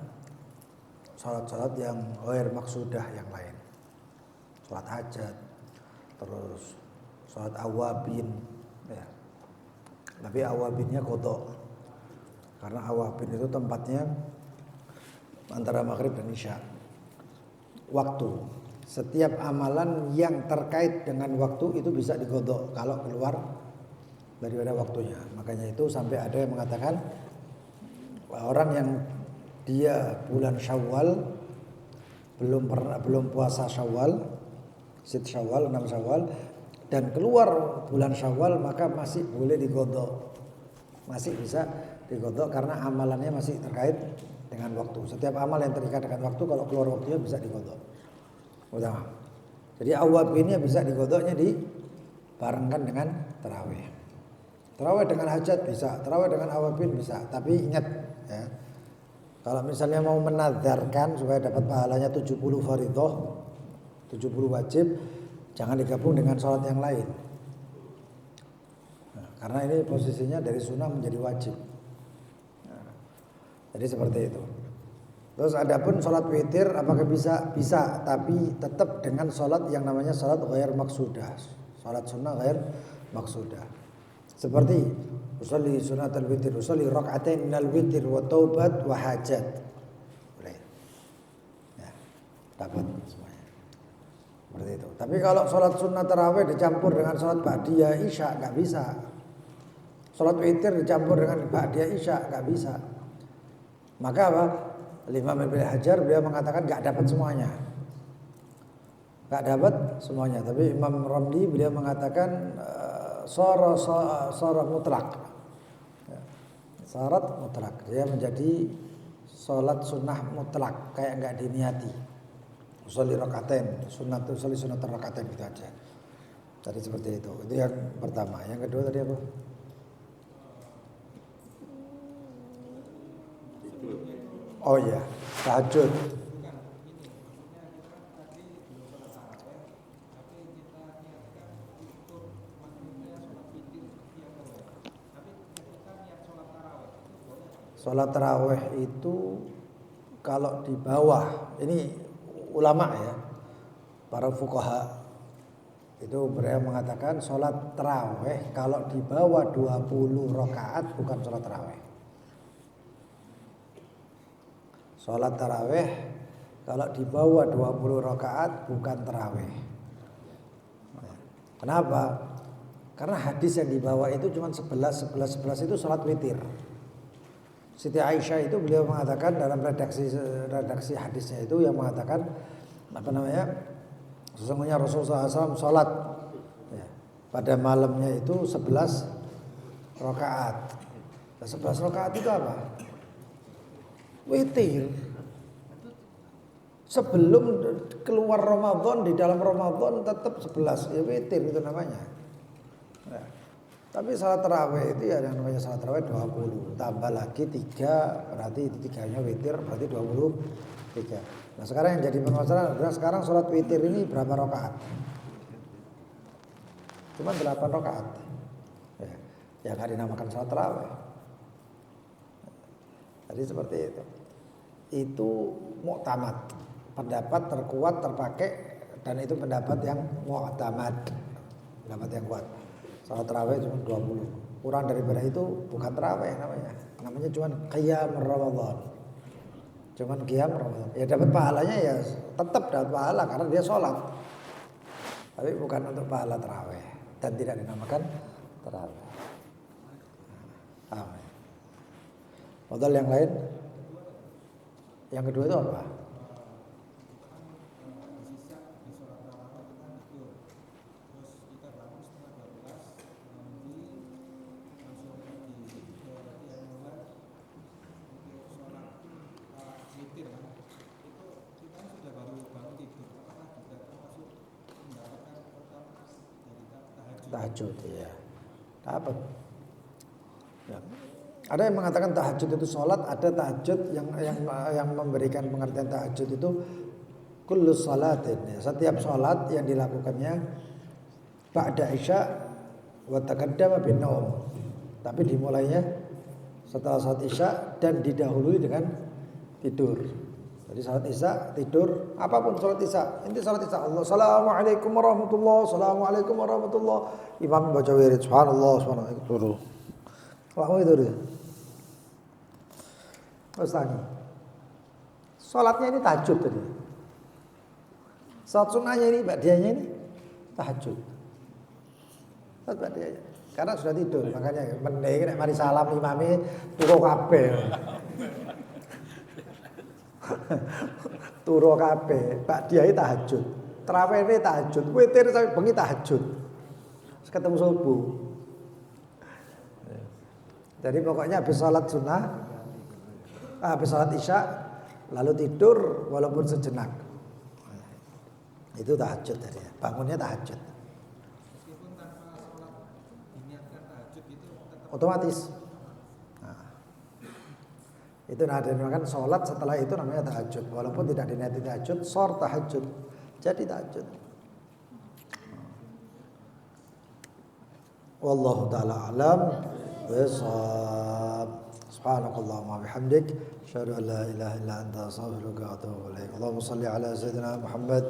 sholat-sholat yang ghair maksudah yang lain, sholat hajat, terus sholat awabin, ya. Tapi awabinnya qadha, karena awabin itu tempatnya antara maghrib dan isya. Waktu setiap amalan yang terkait dengan waktu itu bisa digodok kalau keluar daripada waktunya. Makanya itu sampai ada yang mengatakan orang yang dia bulan Syawal belum puasa Syawal, sit Syawal, 6 Syawal, dan keluar bulan Syawal maka masih boleh digodok, masih bisa digodok karena amalannya masih terkait dengan waktu. Setiap amal yang terikat dengan waktu kalau keluar waktunya bisa digodok. Utama. Jadi awabinnya bisa digodoknya dibarengkan dengan tarawih. Tarawih dengan hajat bisa, tarawih dengan awabin bisa. Tapi ingat ya, kalau misalnya mau menadarkan supaya dapat pahalanya 70 fardhah, 70 wajib, jangan digabung dengan sholat yang lain. Nah, karena ini posisinya dari sunnah menjadi wajib. Nah, jadi seperti itu. Terus adapun sholat witir apakah bisa? Bisa, tapi tetap dengan sholat yang namanya sholat ghair maksudah, sholat sunnah ghair maksudah. Seperti usolli sunatul witir, usolli raka'atain minal witir wa taubat wa hajat. Boleh. Ya, dapat semuanya. Seperti itu. Tapi kalau sholat sunnah tarawih dicampur dengan sholat ba'diyah isya nggak bisa. Sholat witir dicampur dengan ba'diyah isya nggak bisa. Maka apa? Imam Ibnu Hajar beliau mengatakan nggak dapat semuanya, nggak dapat semuanya. Tapi Imam Ramli beliau mengatakan syarat mutlak, syarat mutlak. Dia menjadi sholat sunnah mutlak, kayak nggak diniati. Usolli rakaatain, sunat usolli sunat rakaatain gitu aja. Tadi seperti itu. Itu yang pertama. Yang kedua tadi apa? Oh iya, tahajud. Sholat tarawih itu kalau di bawah, ini ulama ya, para fuqaha itu mereka mengatakan sholat tarawih kalau di bawah 20 rakaat bukan sholat tarawih. Sholat tarawih kalau di bawah 20 rakaat bukan tarawih. Kenapa? Karena hadis yang di bawah itu cuma 11 itu sholat witir. Siti Aisyah itu beliau mengatakan dalam redaksi hadisnya itu yang mengatakan sesungguhnya Rasulullah SAW sholat ya, pada malamnya itu 11 rakaat. 11 rakaat itu apa? Witir. Sebelum keluar Ramadan, di dalam Ramadan tetap 11 ya witir itu namanya. Nah, tapi salat tarawih itu ya yang namanya salat tarawih 20 tambah lagi 3 berarti itu 3-nya witir berarti 23. Nah sekarang yang jadi permasalahan adalah sekarang salat witir ini berapa rakaat? Cuma 8 rakaat. Ya nggak dinamakan salat tarawih. Jadi seperti itu. itu mu'tamad, pendapat terkuat terpakai, dan itu pendapat yang mu'tamad, pendapat yang kuat. Salat tarawih cuma 20, kurang daripada itu bukan tarawih namanya cuma qiyam Ramadan, cuman qiyam Ramadan. Ya dapat pahalanya, ya tetap dapat pahala karena dia sholat, tapi bukan untuk pahala tarawih dan tidak dinamakan tarawih. Amin. Modal yang lain, yang kedua itu apa? Tahajud, ya. Dapat. Ya. Ada yang mengatakan tahajud itu sholat, ada tahajud yang memberikan pengertian tahajud itu kullu sholatin, ya. Setiap sholat yang dilakukannya ba'da isya wa taqaddama bin naum, tapi dimulainya setelah sholat isya dan didahului dengan tidur. Jadi sholat isya tidur, apapun sholat isya, inti sholat isya Allah, assalamualaikum warahmatullah, assalamualaikum warahmatullah, imam baca wirid subhanallah subhanallah, itu dulu. Kalau itu dia. Terus tanya, sholatnya ini tahajud tadi, sholat sunnahnya ini, ba'diyahnya ini tahajud. Sholat ba'diyahnya, karena sudah tidur, makanya mending nek mari salam imami turu kabeh. Turu kabeh, ba'diyah tahajud, tarawih tahajud, witir sampai bengi tahajud. Terus ketemu subuh. Jadi pokoknya habis salat sunnah, habis salat isya lalu tidur walaupun sejenak. Itu tahajud tadi. Bangunnya tahajud. Meskipun tanpa sholat diniatkan tahajud itu tetap Otomatis. Itu dinamakan sholat, setelah itu namanya tahajud. Walaupun tidak diniati tahajud, shor tahajud, jadi tahajud. Wallahu ta'ala alam bisawab. Subhanakallahumma bihamdik, asyhadu an la ilaha illa anta, astaghfiruka wa atubu ilaik. Allahumma shalli ala sayyidina Muhammad.